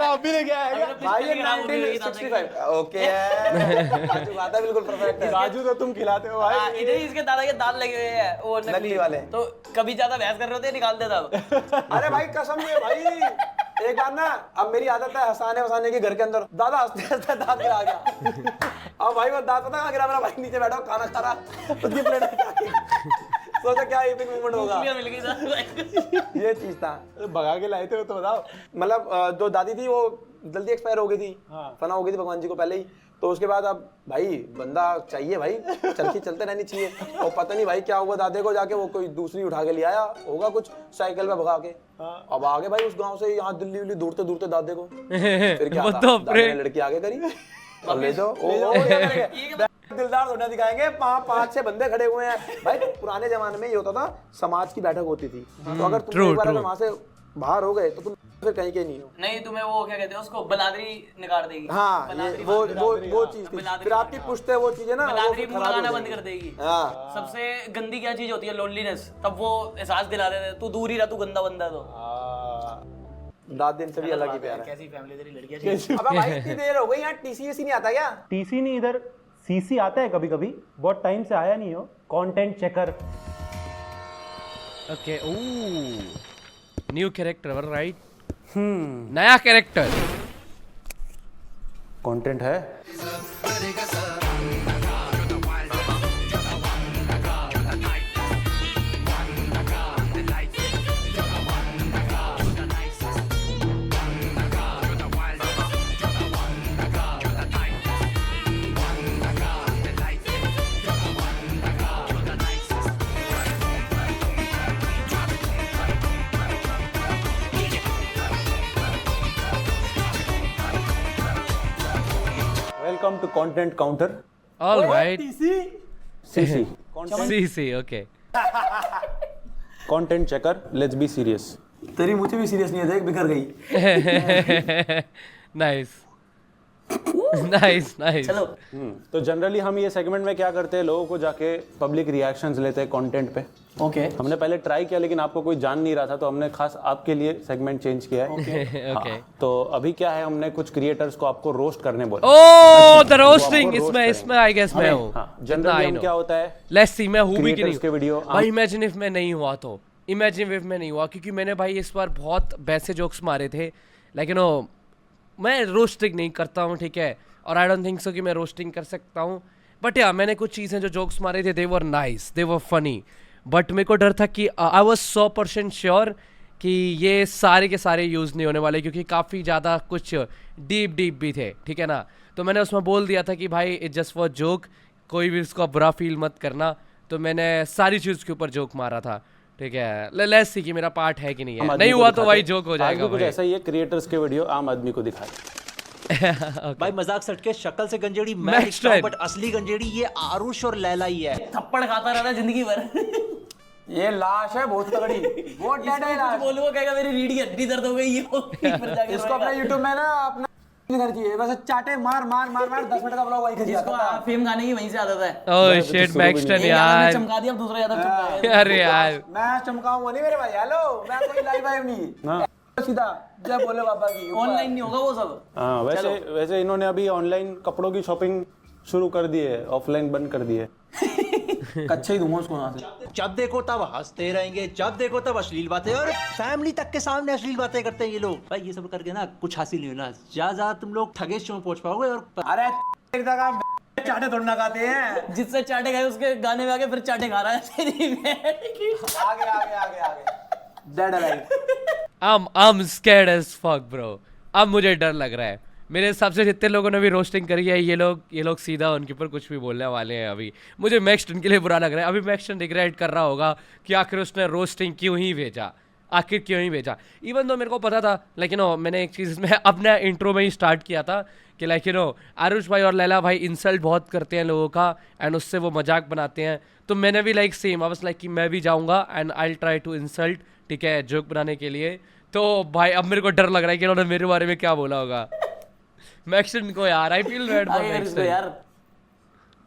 अभी लेके आएगा
भाई ये 1965 ओके है। राजू बात है बिल्कुल परफेक्ट है।
राजू तो तुम खिलाते हो भाई।
इधर ही इसके दादा के दांत लगे हुए हैं, वो
नकली वाले।
तो कभी ज्यादा बहस कर रहे होते निकाल देता वो।
अरे भाई कसम से भाई, एक बार ना, अब मेरी आदत है हंसाने वसाने की घर के अंदर, दादा हंसते हंसते दांत गिरा गया। अब भाई वो दांत पता कहाँ गिरा, मेरा भाई नीचे बैठा खाना खा रहा, उसकी प्लेट में जाके सोचा क्या एपिक मूवमेंट होगा।
मिल गई था।
ये चीज था।
भगा के लाए थे वो तो बताओ।
मतलब जो दादी थी वो जल्दी एक्सपायर हो गई थी, फना हो गई थी भगवान जी को पहले ही। तो उसके बाद अब भाई बंदा चाहिए भाई, चलती चलते रहनी चाहिए। और पता नहीं भाई क्या हुआ दादे को, जाके वो कोई दूसरी उठा के ले आया होगा कुछ साइकिल में भगा के। अब आगे भाई उस गांव से यहाँ दिल्ली विल्ली दूरते दूरते दादे को, फिर क्या था, दादे ने लड़की आगे करी, अब ले जाओ दिलदार थोड़ा दिखाएंगे। 5-6 बंदे खड़े हुए हैं भाई। पुराने जमाने में ये होता था, समाज की बैठक होती थी, तो अगर तुम एक बार अगर वहां से बाहर हो गए तो तुम फिर कहीं के नहीं हो।
नहीं तुम्हें वो क्या कहते हैं उसको, बलादरी निकाल देगी।
हाँ, ये वो चीज थी। फिर आपकी पुश्ते वो चीजें ना,
बलादरी मुंह लगाना बंद कर देगी।
हाँ,
सबसे गंदी क्या चीज होती है, लोनलीनेस। तब वो एहसास दिला देते हैं, तू दूर ही रह, तू गंदा बंदा है। तो
रात दिन से भी अलग ही प्यार है।
कैसी फैमिली तेरी लड़कियां।
अब भाई इतनी देर हो गई, यहाँ टीसीएस नहीं आता क्या?
टीसी नहीं, इधर सीसी आता है कभी कभी, बहुत टाइम से आया नहीं हो। Content checker.
Okay, new character right, नया कैरेक्टर।
कंटेंट है। Welcome to content counter.
All right,
see see
see okay.
Content checker, let's be serious.
तेरी मुझे भी सीरियस नहीं है, देख बिखर गई।
Nice nice nice.
चलो
तो जनरली हम ये सेगमेंट में क्या करते हैं, लोगों को जाके पब्लिक रिएक्शंस लेते हैं कंटेंट पे।
ओके
हमने पहले ट्राई किया लेकिन आपको कोई जान नहीं रहा था, तो हमने खास आपके लिए सेगमेंट चेंज किया है।
ओके,
तो अभी क्या है, हमने कुछ क्रिएटर्स को आपको रोस्ट करने बोला।
ओह द रोस्टिंग, इसमें आई गेस मैं हूँ।
जनरली क्या होता है,
लेट्स सी मैं हूँ भी कि
क्रिएटर्स के
नहीं।
वीडियो
भाई इमेजिन इफ मैं नहीं हुआ तो, इमेजिन इफ मैं नहीं हुआ, क्योंकि मैंने भाई इस बार बहुत वैसे जोक्स मारे थे, लेकिन मैं रोस्टिंग नहीं करता हूँ, ठीक है, और आई डोंट थिंक सो कि मैं रोस्टिंग कर सकता हूँ। बट या मैंने कुछ चीज़ें जो जोक्स मारे थे, they were nice, they were funny, but मेरे को डर था कि आई वॉज 100% श्योर कि ये सारे के सारे यूज़ नहीं होने वाले, क्योंकि काफ़ी ज़्यादा कुछ डीप भी थे, ठीक है ना। तो मैंने उसमें बोल दिया था कि भाई इट जस्ट फॉर जोक, कोई भी उसको बुरा फील मत करना। तो मैंने सारी चीज़ के ऊपर जोक मारा था, ठीक है। लेट्स सी कि मेरा पार्ट है कि नहीं है। नहीं हुआ तो भाई जोक हो जाएगा।
कुछ ऐसा ही है, क्रिएटर्स के वीडियो आम आदमी को दिखाए।
भाई मजाक सटके शक्ल से गंजेड़ी मैं
Next
दिखता हूं,
time.
बट असली गंजेड़ी ये आरुष और लैला ही है।
थप्पड़ खाता रहता है जिंदगी भर।
ये लाश है बहुत तगड़ी, बहुत डेड है लाश।
बोलूंगा कहेगा मेरी रीढ़ की हड्डी दर्द हो गई है। फिर जाके
इसको अपने YouTube में ना अपना करना चाहिए, बस चाटे मार 10 मिनट का ब्लॉग वही खींच
इसको फेम खाने की वहीं से आदत है।
ओह शिट मैक्सटन यार,
चमका दिया, अब दूसरा ज्यादा चमका।
अरे यार
मैं चमकाऊंगा नहीं मेरे भाई। हेलो, मैं कोई लाइव नहीं, सीधा जब बोले बाबा की
ऑनलाइन नहीं होगा वो सब।
हाँ, वैसे इन्होंने अभी ऑनलाइन कपड़ों की शॉपिंग शुरू कर दी है, ऑफलाइन बंद कर दी है।
कच्चे ही दूंगा उसको यहाँ से।
जब देखो तब हंसते रहेंगे, जब देखो तब अश्लील बातें, और फैमिली तक के सामने अश्लील बातें करते हैं ये लोग। भाई ये सब करके ना कुछ हासिल नहीं होना, ज्यादा तुम लोग ठगेश शो में पहुंच पाओगे। और
अरे एक जगह चाटे थोड़ा खाते हैं,
जिससे चाटे खाए उसके गाने में आके फिर चाटे खा रहा है।
आगे dead life.
I'm scared as fuck bro। अब मुझे डर लग रहा है। मेरे हिसाब से जितने लोगों ने भी रोस्टिंग करी है, ये लोग सीधा उनके ऊपर कुछ भी बोलने वाले हैं। अभी मुझे मैक्सटन के लिए बुरा लग रहा है। अभी मैक्सटन रिग्रेट कर रहा होगा कि आखिर उसने रोस्टिंग क्यों ही भेजा, आखिर क्यों ही भेजा। इवन तो मेरे को पता था, लेकिन मैंने एक चीज़ में अपने इंट्रो में ही स्टार्ट किया था कि लाइक आरुष भाई और लैला भाई इंसल्ट बहुत करते हैं लोगों का, एंड उससे वो मजाक बनाते हैं। तो मैंने भी like same, I was like कि मैं भी जाऊँगा and I try to insult, ठीक है, जोक बनाने के लिए। तो भाई अब मेरे को डर लग रहा है कि उन्होंने मेरे बारे में क्या बोला होगा मैक्सटन को यार। I feel bad for Maxton
यार।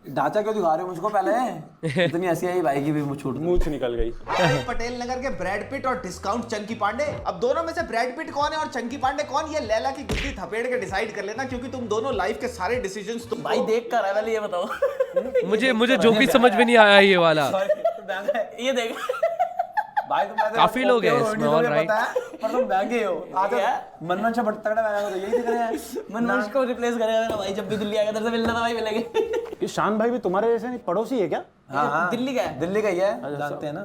ढांचा क्यों दिखा रहे हो मुझको पहले? इतनी हंसी आई भाई की भी मुझ छूट
मुंह से निकल गई।
पटेल नगर के ब्रैड पिट और डिस्काउंट चंकी पांडे। अब दोनों में से ब्रैड पिट कौन है और चंकी पांडे कौन, ये लैला की गुद्दी थपेड़ के डिसाइड कर लेना, क्योंकि तुम दोनों लाइफ के सारे डिसीजंस तुम
भाई देख कर है, पहले ये बताओ।
मुझे जो भी समझ में नहीं आया ये वाला।
ये देख
भाई तुम
काफी लोग हैं इसमें, all right।
पर तुम महंगे हो। आज मनमन से बड़ा तगड़ा महंगा तो यही दिख रहे हैं।
मनमोहन को रिप्लेस करेगा मेरा भाई, जब भी दिल्ली आएगा तेरे से मिलना था भाई, मिलेंगे।
ये शान भाई भी तुम्हारे जैसे नहीं पड़ोसी है क्या?
हाँ,
दिल्ली का है।
दिल्ली का ही है, जानते हैं ना।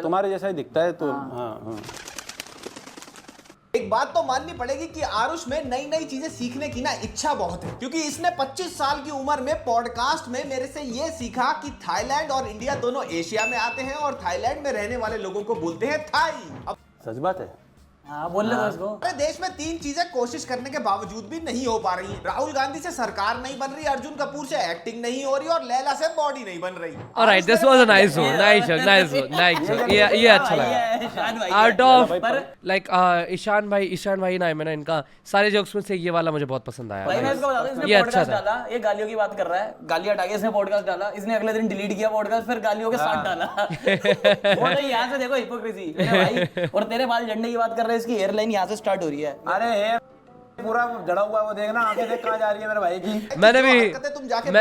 तुम्हारे जैसा ही दिखता है तो। हाँ।
एक बात तो माननी पड़ेगी कि आरुष में नई नई चीजें सीखने की ना इच्छा बहुत है, क्योंकि इसने 25 साल की उम्र में पॉडकास्ट में मेरे से ये सीखा कि थाईलैंड और इंडिया दोनों एशिया में आते हैं और थाईलैंड में रहने वाले लोगों को बोलते हैं थाई। अब
सच बात है।
हाँ बोल ले उसको।
अरे देश में 3 चीजें कोशिश करने के बावजूद भी नहीं हो पा रही। राहुल गांधी से सरकार नहीं बन रही, अर्जुन कपूर से एक्टिंग नहीं हो रही और लैला से बॉडी नहीं बन रही।
Alright, this was a nice one, nice. ये अच्छा लगा। आउट ऑफ लाइक ईशान भाई ना है, मैंने इनका सारे जोक्स में से ये वाला मुझे बहुत पसंद आया।
भाई मैं इसको बता दूं, इसने
ये अच्छा
पॉडकास्ट
था।
डाला, ये गालियों की बात कर रहा है, गाली हटा के इसने पॉडकास्ट डाला, इसने अगले दिन डिलीट किया पॉडकास्ट, फिर गालियों के साथ डाला। वो तो यहाँ से देखो हिपोक्रेसी मेरे भाई। और तेरे बाल झड़ने की बात कर रहे हैं, इसकी हेयरलाइन यहाँ से स्टार्ट हो रही है।
अरे हे पूरा जड़ा हुआ है वो, देखना आंखें देख कहाँ जा रही है मेरे भाई की।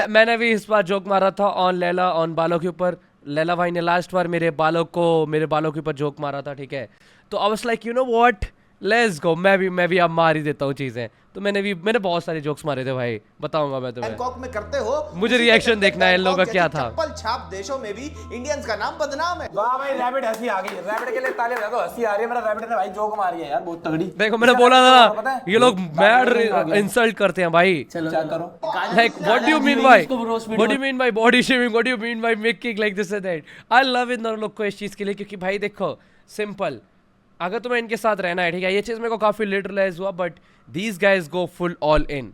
मैंने भी इस बार जोक मारा था ऑन लैला, ऑन बालों के ऊपर। लैला भाई ने लास्ट बार मेरे बालों के ऊपर जोक मारा था, ठीक है। तो आई was like you know what, let's go, मैं भी अब मार ही देता हूँ चीजें। तो मैंने बहुत सारे जोक्स मारे थे भाई, बताऊंगा मैं तुम्हें।
बैंकॉक में करते हो,
मुझे रिएक्शन देखना है इन लोगों का क्या था।
चप्पल छाप देशों में भी इंडियंस का नाम बदनाम है।
वाह भाई, रैबिट हंसी आ गई। रैबिट के लिए ताली बजा दो, हंसी आ रही है। मेरा रैबिट ने भाई जोक मारी है यार बहुत तगड़ी।
देखो मैंने बोला था ये लोग मैड इंसल्ट करते हैं भाई।
चलो
क्या करो।
Like what do you mean by body shaming? What do you mean by making like this and that? I love इन दोनों लोग को इस चीज के लिए, क्योंकि भाई देखो सिंपल, अगर तुम्हें इनके साथ रहना है, ठीक है, ये चीज मेरे को काफी लिटरलाइज हुआ, but these guys go full all in.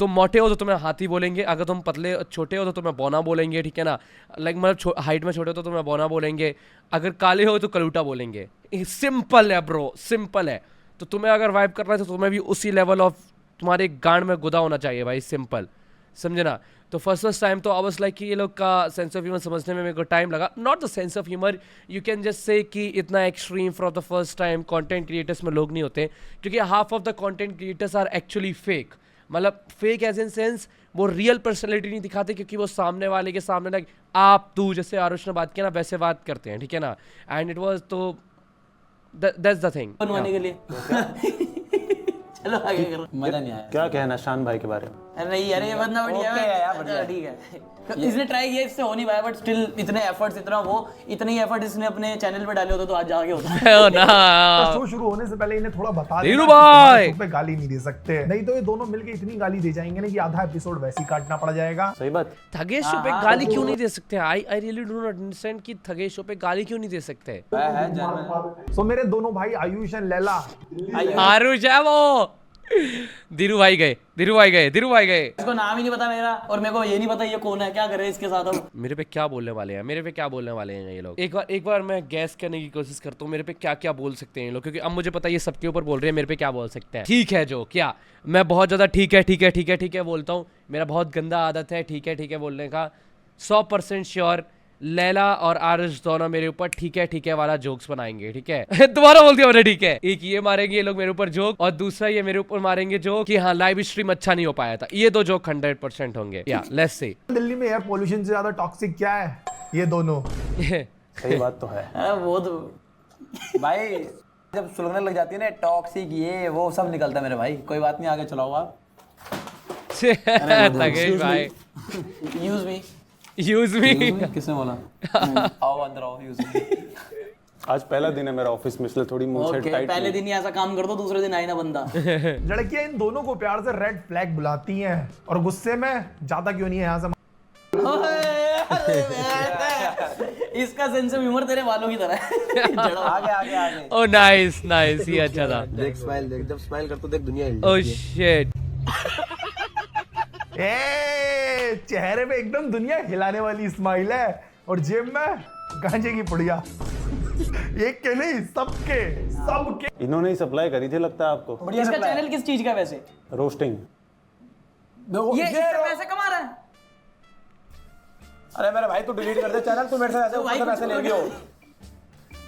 तुम मोटे हो तो तुम्हें हाथी बोलेंगे, अगर तुम पतले छोटे हो तो तुम्हें बौना बोलेंगे, ठीक है ना। लाइक मतलब हाइट में छोटे हो तो तुम्हें बौना बोलेंगे, अगर काले हो तो कलूटा बोलेंगे। सिंपल है ब्रो, सिंपल है। तो तुम्हें अगर वाइब करना है तो तुम्हें भी उसी लेवल ऑफ तुम्हारे गांड में गुदा होना चाहिए भाई, सिंपल, समझे ना। तो फर्स्ट टाइम तो आई वाज लाइक कि ये लोग का सेंस ऑफ ह्यूमर समझने में मेरे को टाइम लगा। Not the sense of humour, you can just say कि इतना extreme for the first time content creators में लोग नहीं होते, क्योंकि half of the content creators are actually fake. मतलब फेक एज इन सेंस वो रियल पर्सनैलिटी नहीं दिखाते, क्योंकि वो सामने वाले के सामने लाइक आप तू जैसे आरुष ने बात किया ना वैसे बात करते हैं, ठीक है ना। एंड इट वाज तो दैट्स द थिंग
बनवाने के लिए। चलो आगे करो।
मजा नहीं आया।
क्या कहना शान भाई के बारे में?
अरे नहीं यार, ये बंदा बढ़िया है यार, बढ़िया ठीक है। इसने ट्राई किया, इससे हो नहीं पाया, बट स्टिल इतने एफर्ट्स, इतने एफर्ट इसने अपने चैनल पे डाले होते तो आज जाके होता।
ओ ना
शो शुरू होने से पहले इन्हें थोड़ा बता
धीरू
देना कि
भाई!
शो पे गाली नहीं दे सकते, नहीं तो ये दोनों मिलके इतनी गाली दे जाएंगे ना कि आधा एपिसोड वैसे ही काटना पड़ जाएगा।
सही बात।
थगेश शो पे गाली क्यों नहीं दे सकते? I really do not understand कि थगेश शो पे गाली क्यों नहीं दे सकते।
सो मेरे दोनों भाई आयुष एंड लैला,
आरुष है वो। धीरू भाई गए।
इसको नाम ही नहीं पता मेरा, और मेरे को ये नहीं पता ये कौन है, क्या करे इसके साथ अब।
मेरे पे क्या बोलने वाले हैं ये लोग। एक बार मैं गैस करने की कोशिश करता हूँ मेरे पे क्या क्या बोल सकते हैं ये लोग, क्योंकि अब मुझे पता है ये सबके ऊपर बोल रहे हैं, मेरे पे क्या बोल सकते हैं। ठीक है जो क्या, मैं बहुत ज्यादा ठीक है बोलता हूँ, मेरा बहुत गंदा आदत है ठीक है बोलने का। 100% श्योर लैला और आरुष दोनों मेरे ऊपर ठीक है वाला जोक्स बनाएंगे, ठीक है। दोबारा बोल दिया मैंने, ठीक है। एक ये मारेंगे ये लोग मेरे ऊपर जोक, और दूसरा ये मेरे ऊपर मारेंगे जोक कि हाँ लाइव स्ट्रीम अच्छा नहीं हो पाया था। ये दो जोक 100% होंगे। या लेट्स सी।
दिल्ली में एयर पोल्यूशन से ज्यादा टॉक्सिक क्या है? ये दोनों।
सही बात तो है।
वो तो
भाई जब सुलगने लग जाती है ना टॉक्सिक ये वो सब निकलता है मेरे भाई। कोई बात नहीं, आगे चलाओ आप।
तगेश भाई
यूज मी
किसने बोला? आओ अंदर आओ, यूज मी।
आज पहला दिन है मेरा ऑफिस में, इसलिए थोड़ी मुंह से
ओके,
टाइट।
पहले दिन ही ऐसा काम कर दो, दूसरे दिन आए ना बंदा।
लड़कियां इन दोनों को प्यार से रेड फ्लैग बुलाती हैं, और गुस्से में जाता क्यों नहीं है यहाँ से?
इसका सेंस ऑफ ह्यूमर तेरे बालों की तरह है।
आगे
ओ नाइस ये अच्छा था।
देख स्माइल, देख जब स्माइल कर तो देख दुनिया हिल
ओ शिट।
चेहरे पे एकदम दुनिया हिलाने वाली स्माइल है, और जेब में गांजे की पुड़िया। एक के नहीं, सबके।
इन्होंने ही सप्लाई करी थी लगता है आपको।
इसका चैनल किस चीज का वैसे?
रोस्टिंग।
ये इससे पैसे कमा रहा है।
अरे मेरे भाई तू डिलीट कर दे चैनल, तू मेरे से ऐसे ऊपर से पैसे ले लियो।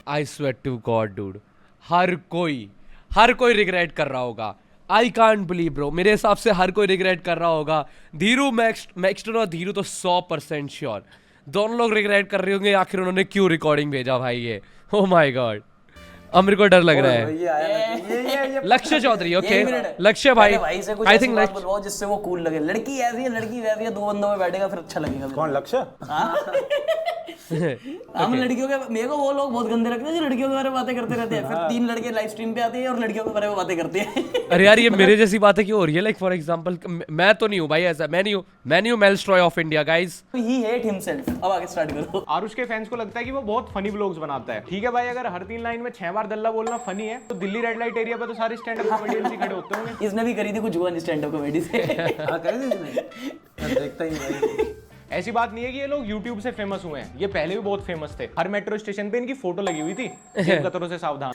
आई स्वेट टू गॉड डूड, हर कोई रिग्रेट कर रहा होगा। आई कांट बिलीव ब्रो, मेरे हिसाब से हर कोई रिग्रेट कर रहा होगा। धीरू मैक्सटन और धीरू तो 100% श्योर, दोनों लोग रिग्रेट कर रहे होंगे आखिर उन्होंने क्यों रिकॉर्डिंग भेजा भाई ये। ओ माय गॉड, अब मेरे को डर लग रहा है।
ये आया ये
लक्ष्य चौधरी, ओके लक्ष्य भाई,
आई थिंक जिससे वो कूल लगे। लड़की ऐसी है, लड़की वैसी है, दो बंदों में बैठेगा फिर अच्छा लगेगा।
कौन लक्ष्य?
हम लड़कियों के, मेरे को वो लोग बहुत गंदे लगते हैं जो लड़कियों के बारे में बातें करते रहते हैं, फिर 3 लड़के लाइव स्ट्रीम पे आते हैं और लड़कियों के बारे में बातें करते हैं।
अरे यार ये मेरे जैसी बातें क्यों हो रही है? लाइक फॉर एग्जांपल मैं तो नहीं हूँ भाई ऐसा, मैं नहीं हूँ मेल स्ट्रॉय of India guys.
He hate himself. अब आगे स्टार्ट करो।
आरुष के फैंस को लगता है कि वो बहुत फनी व्लॉग्स बनाता है। ठीक है भाई, अगर हर 3 लाइन में 6 बार बार दल्ला बोलना फनी है, तो दिल्ली रेड लाइट एरिया पे तो सारे स्टैंड अप कॉमेडियंस ही खड़े होते होंगे।
इसने भी करी थी कुछ हुआ नहीं स्टैंड अप कॉमेडी से।
हाँ कर दी इसने, मैं देखता ही भाई।
ऐसी बात नहीं है कि ये लोग YouTube से फेमस हुए हैं, ये पहले भी बहुत फेमस थे। हर मेट्रो स्टेशन पे इनकी फोटो लगी हुई थी, जेब कतरों से सावधान।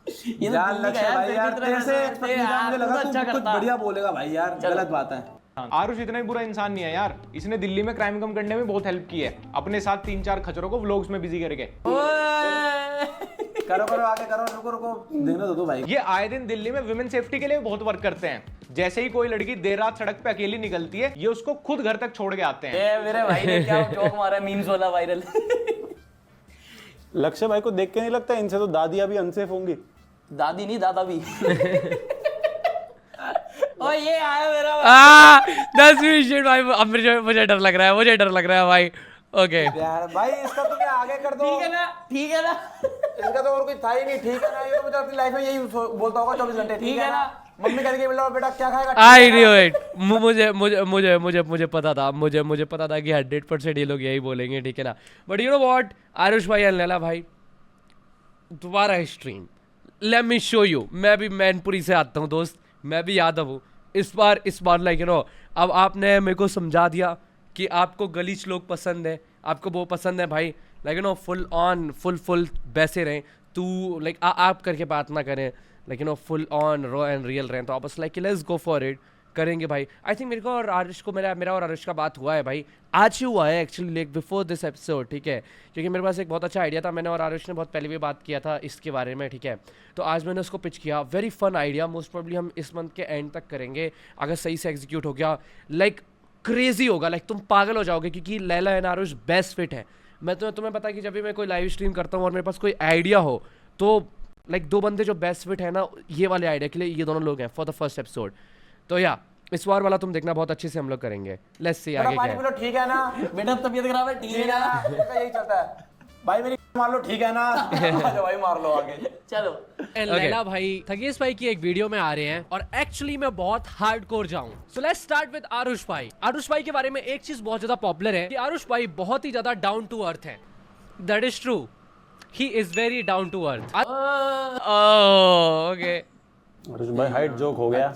ये तो
यार
दिल्ली का
लक्ष्य
यार,
भाई यार
तेरी
तेरे
तरह
से
ऐसे
मुझे
यार,
लगा
तू
तू
अच्छा
कुछ
करता।
बढ़िया बोलेगा भाई यार, गलत बात है।
आरुष इतना ही बुरा इंसान नहीं है यार, इसने दिल्ली में क्राइम कम करने में बहुत हेल्प की है, अपने साथ 3-4 खचरों को व्लॉग्स में बिजी करके।
करो करो आगे करो, रुको रुको देखने दो भाई।
ये आए दिन दिल्ली में विमेन सेफ्टी के लिए बहुत वर्क करते हैं। जैसे ही कोई लड़की देर रात सड़क पे अकेली निकलती है, ये उसको खुद घर तक छोड़ के आते हैं।
ए, मेरे भाई ने क्या जोक मारा है, मीम्स वाला वायरल।
लक्ष्य भाई को देख के नहीं लगता इनसे तो दादियां भी अनसेफ होंगी।
दादी नहीं दादा भी। ओ ये आया मेरा भाई।
10 मिनट भाई, अब मुझे डर लग रहा है, मुझे डर लग रहा है भाई। ओके
यार भाई इसका तो क्या आगे कर दो,
ठीक है ना, ठीक है ना,
इसका तो और कुछ था ही नहीं। ठीक है ना, ये तो मुझे अपनी लाइफ में यही बोलता होगा 24 घंटे। ठीक है ना, मम्मी कहती है बेटा क्या खाएगा,
आई न्यू इट। मुझे पता था, मुझे पता था कि 100% ये लोग यही बोलेंगे, ठीक है ना। But you know what, Aarush भाई एंड लैला भाई, दोबारा stream, let me show you. मैं भी मैनपुरी से आता हूँ दोस्त, मैं भी यादव हूँ। इस बार लाइक यू नो, अब आपने मेरे को समझा दिया कि आपको गलीच लोग पसंद है, आपको वो पसंद है भाई, like you no full on full वैसे रहें। तू लाइक आप करके बात ना करें, like you no full on raw and real रहें। तो आप बस like let's go for it करेंगे भाई। आई थिंक मेरे को और आरुष को, मेरा और आरुष का बात हुआ है भाई, आज ही हुआ है actually, like before this episode, ठीक है। क्योंकि मेरे पास एक बहुत अच्छा आइडिया था, मैंने और आरुष ने बहुत पहले भी बात किया था इसके बारे में, ठीक है। तो आज मैंने उसको पिच किया, very fun idea, most probably हम इस मंथ के एंड तक करेंगे। अगर सही से एग्जीक्यूट हो गया, लाइक क्रेजी होगा, लाइक तुम पागल हो जाओगे, क्योंकि Laila and Aarush best fit है। मैं तुम्हें पता है कि जब भी मैं कोई लाइव स्ट्रीम करता हूँ और मेरे पास कोई आइडिया हो, तो लाइक 2 बंदे जो बेस्ट फिट है ना ये वाले आइडिया के लिए, ये दोनों लोग हैं फॉर द फर्स्ट एपिसोड। तो या इस बार वाला तुम देखना, बहुत अच्छे से हम लोग करेंगे। लेट्स सी आगे क्या है।
ठीक है ना
बेटा तबीयत खराब है, ठीक है ना,
यही चलता है भाई, मेरी मार लो, ठीक है ना। आजा भाई मार लो आगे,
चलो।
लैला भाई थगेश भाई की एक वीडियो में आ रहे हैं और एक्चुअली मैं बहुत हार्डकोर जाऊं। So let's start with Aarush भाई। आरुष भाई के बारे में एक चीज बहुत ज्यादा पॉपुलर है कि आरुष भाई बहुत ही ज्यादा डाउन टू अर्थ है। That is true, he is very down to earth. Okay
Aarush भाई हाइट जोक हो गया,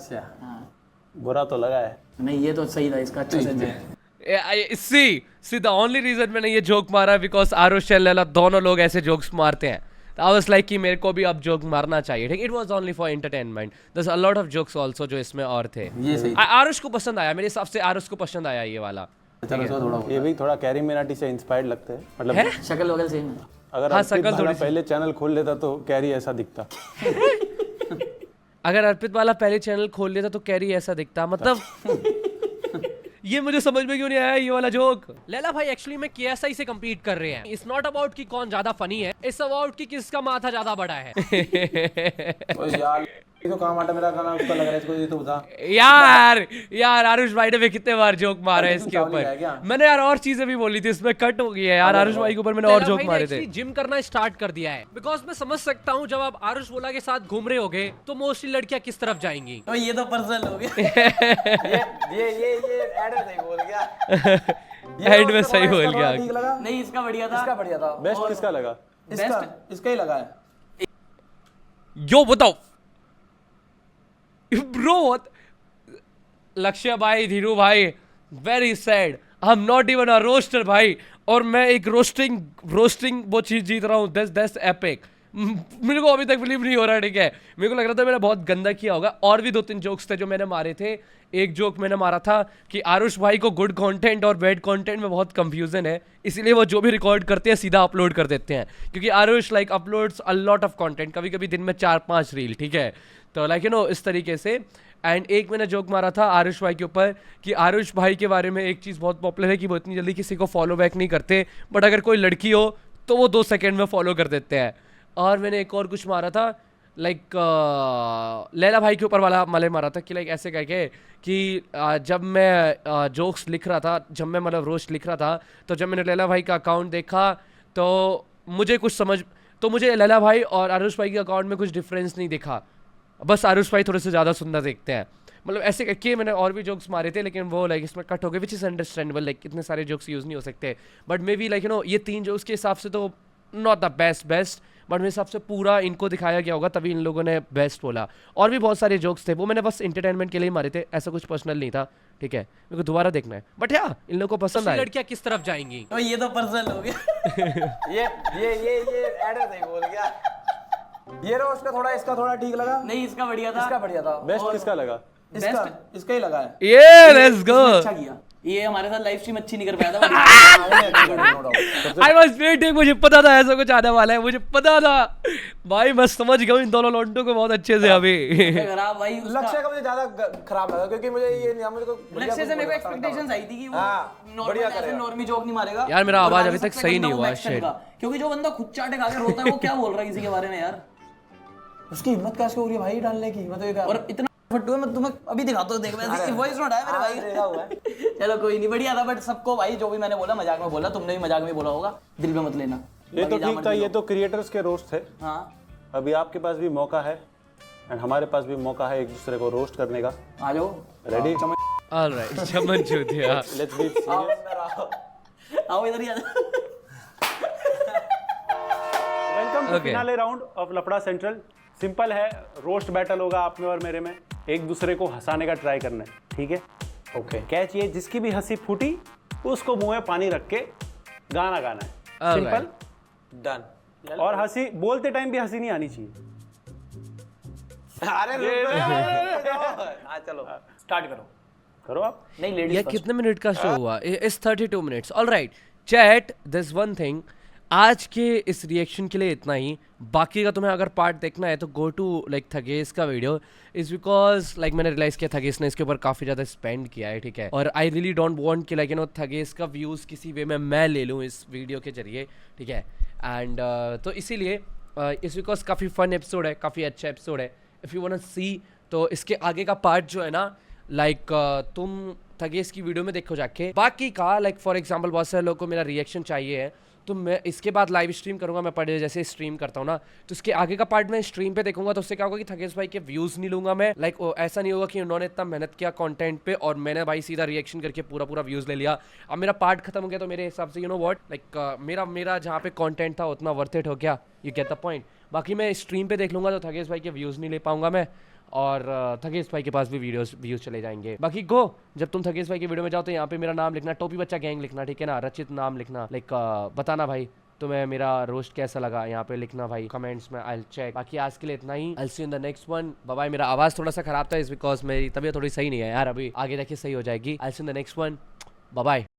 बुरा तो लगा है।
नहीं ये तो सही था, इसका अच्छा सेंस है।
See the only reason मैंने ये जोक मारा बिकॉज आरुष एंड लैला दोनों लोग ऐसे जोक्स मारते हैं। I was like कि मेरे को भी अब जोक मारना चाहिए, ठीक। It was only for entertainment. There's a lot of jokes also जो इसमें और थे।
ये सही
आरुष को पसंद आया, मेरे हिसाब से आरुष को पसंद आया ये वाला।
ये भी थोड़ा कैरी मिनाटी से इंस्पायर्ड लगते हैं, मतलब
शक्ल वगैरह सेम है।
अगर
हाँ,
अर्पित
शक्ल
भाला
थोड़ी सी।
पहले चैनल खोल लेता तो कैरी ऐसा दिखता।
अगर अर्पित वाला पहले चैनल खोल लेता तो कैरी ऐसा दिखता, मतलब ये मुझे समझ में क्यों नहीं आया ये वाला जोक। लैला भाई एक्चुअली में KSI से compete कर रहे हैं। इट्स नॉट अबाउट कि कौन ज्यादा फनी है, इट्स अबाउट कि किसका माथा ज्यादा बड़ा है।
यार ये तो काम आटा मेरा खाना उसका लग रहा है, इसको ये तो बता।
यार आरुष भाई ने भी कितने बार जोक मारे इसके ऊपर। मैंने यार और चीजें भी बोली थी, इसमें कट हो गई है यार। आरुष भाई के ऊपर मैंने और जोक मारे थे। जिम करना स्टार्ट कर दिया है बिकॉज मैं समझ सकता हूँ जब आप आरुष बोला के साथ घूम रहे होगे तो मोस्टली लड़कियां किस तरफ जाएंगी।
तो ये तो पर्सनल हो गया।
ये एड में सही बोल गया।
एंड में सही बोल गया।
ठीक लगा?
नहीं इसका बढ़िया था,
इसका बढ़िया था।
बेस्ट किसका लगा?
इसका ही लगा है।
यो बताओ ब्रो, लक्ष्य भाई, धीरू भाई, very sad, I am not even a roaster भाई, और मैं एक रोस्टिंग वो चीज जीत रहा हूँ। That's epic. मेरे को अभी तक बिलीव नहीं हो रहा, ठीक है। मेरे को लग रहा था मैंने बहुत गंदा किया होगा। और भी 2-3 जोक्स थे जो मैंने मारे थे। एक जोक मैंने मारा था कि आरुष भाई को गुड कंटेंट और बैड कंटेंट में बहुत कंफ्यूजन है, इसीलिए वो जो भी रिकॉर्ड करते हैं सीधा अपलोड कर देते हैं, क्योंकि Aarush like uploads a lot of content, कभी कभी दिन में 4-5 रील, ठीक है। तो लाइक यू नो इस तरीके से। एंड एक मैंने जोक मारा था आरुष भाई के ऊपर कि आरुष भाई के बारे में एक चीज़ बहुत पॉपुलर है कि वो इतनी जल्दी किसी को फॉलो बैक नहीं करते, बट अगर कोई लड़की हो तो वो 2 सेकेंड में फॉलो कर देते हैं। और मैंने एक और कुछ मारा था लाइक लैला भाई के ऊपर वाला मले मारा था कि लाइक ऐसे करके कि जब मैं जोक्स लिख रहा था, जब मैं मतलब रोस्ट लिख रहा था, तो जब मैंने लैला भाई का अकाउंट देखा तो मुझे लैला भाई और आरुष भाई के अकाउंट में कुछ डिफरेंस नहीं दिखा, बस आरुष भाई थोड़े से ज़्यादा सुंदर देखते हैं। मतलब ऐसे करके मैंने और भी जोक्स मारे थे, लेकिन वो लाइक इसमें कट हो गए, विच इज़ अंडरस्टैंडेबल। लाइक इतने सारे जोक्स यूज़ नहीं हो सकते, but may be like you no ये 3 जोक्स के हिसाब से तो नॉट द बेस्ट, बट मेरे हिसाब से पूरा इनको दिखाया गया होगा तभी इन लोगों ने बेस्ट बोला। और भी बहुत सारे जोक्स थे, वो मैंने बस एंटरटेनमेंट के लिए मारे थे, ऐसा कुछ पर्सनल नहीं था, ठीक है। मेरे को दोबारा देखना है, बट हाँ इन लोगों को पसंद आया। लड़कियां किस तरफ जाएंगी?
तो ये तो पर्सनल हो गया।
ये एडर नहीं बोल गया। ये रोस्ट का थोड़ा, इसका थोड़ा ठीक लगा।
नहीं इसका बढ़िया था,
इसका बढ़िया था।
बेस्ट किसका लगा?
इसका ही लगा है।
ये लेट्स गो।
अच्छा किया, ये हमारे साथ लाइव स्ट्रीम अच्छी नहीं कर पाया था।
आई वाज वेटिंग, मुझे पता था ऐसा कुछ आने वाला है, मुझे पता था भाई, मैं समझ गया इन दोनों लौंडों को बहुत अच्छे से अभी।
खराब भाई उसका।
लक्ष्य का मुझे ज्यादा खराब लगा क्योंकि मुझे ये नहीं, मुझे तो
लक्ष्य से मेरे को एक्सपेक्टेशंस आई थी कि वो बढ़िया करेगा, नॉर्मली जोक नहीं मारेगा
यार। मेरा आवाज अभी तक सही नहीं हुआ शिट,
क्योंकि जो बंदा खुद चाटे खा के रोता है वो क्या बोल रहा है किसी के बारे में यार।
उसकी हिम्मत कैसे हो रही है भाई डालने की, मैं तो ये कह रहा हूं।
और इतना फट्टू है, मैं तुम्हें अभी दिखाता हूं, देख वैसे वॉइस नोट आया मेरे भाई। चलो कोई नहीं, बढ़िया था। बट सबको भाई जो भी मैंने बोला मजाक में बोला, तुमने भी मजाक में बोला होगा, दिल में मत लेना।
ये तो ठीक था, ये तो क्रिएटर्स के रोस्ट थे।
हाँ
अभी आपके पास भी मौका है एंड हमारे पास भी मौका है एक दूसरे को रोस्ट करने का।
आ जाओ।
रेडी?
ऑलराइट चमन चूतिया।
Let's be serious.
आओ इधर ही आ जाओ।
Welcome to finale round of Lafda central. Simple है, रोस्ट बैटल होगा आप में और मेरे में, एक दूसरे को हंसाने का ट्राई करना है, ठीक है? ओके। कैच ये, जिसकी भी हंसी फूटी उसको मुंह में पानी रख के गाना गाना है। Simple
done.
और हंसी बोलते टाइम भी हंसी नहीं आनी चाहिए।
अरे हाँ चलो स्टार्ट करो
आप।
नहीं लेडीज
ये कितने मिनट का शो हुआ? इस 32 minutes. Alright chat, this one thing, आज के इस रिएक्शन के लिए इतना ही। बाकी का तुम्हें अगर पार्ट देखना है तो गो टू लाइक थगेस का वीडियो, इज बिकॉज लाइक मैंने रियलाइज किया थगेस ने इसके ऊपर काफ़ी ज़्यादा स्पेंड किया है, ठीक है। और आई रियली डोंट वांट कि लाइक यू नो थगेस का व्यूज़ किसी वे में मैं ले लूँ इस वीडियो के जरिए, ठीक है। एंड तो इसीलिए इस बिकॉज काफ़ी फन एपिसोड है, काफ़ी अच्छा एपिसोड है। इफ़ यू वांट टू सी तो इसके आगे का पार्ट जो है ना, लाइक तुम थगेस की वीडियो में देखो जाके। बाकी का लाइक फॉर एग्जांपल बहुत सारे लोगों को मेरा रिएक्शन चाहिए है, तो मैं इसके बाद लाइव स्ट्रीम करूंगा। मैं पर जैसे स्ट्रीम करता हूँ ना, तो इसके आगे का पार्ट मैं स्ट्रीम पे देखूंगा। तो उससे क्या होगा कि थगेस भाई के व्यूज़ नहीं लूंगा मैं। लाइक ऐसा नहीं होगा कि उन्होंने इतना मेहनत किया कंटेंट पे और मैंने भाई सीधा रिएक्शन करके पूरा व्यूज़ ले लिया। अब मेरा पार्ट खत्म हो गया तो मेरे हिसाब से यू नो व्हाट, लाइक मेरा जहाँ पे कंटेंट था उतना वर्थ इट हो गया। You get the point. बाकी मैं स्ट्रीम पे देख लूंगा तो थगेस भाई के व्यूज़ नहीं ले पाऊंगा मैं, और थगेस भाई के पास भी व्यूज़ चले जाएंगे। बाकी गो, जब तुम थगेस भाई की वीडियो में जाओ तो यहाँ पे मेरा नाम लिखना, टोपी बच्चा गैंग लिखना, ठीक है ना, रचित नाम लिखना। लाइक बताना भाई तुम्हें मेरा रोस्ट कैसा लगा, यहाँ पे लिखना भाई कमेंट्स में, आई विल चेक। बाकी आज के लिए इतना ही, I will see you in the next one. Bye bye. मेरा आवाज़ थोड़ा सा खराब था इस बिकॉज मेरी तबीयत थोड़ी सही नहीं है यार, अभी आगे देखिए सही हो जाएगी। I will see you in the next one. Bye bye.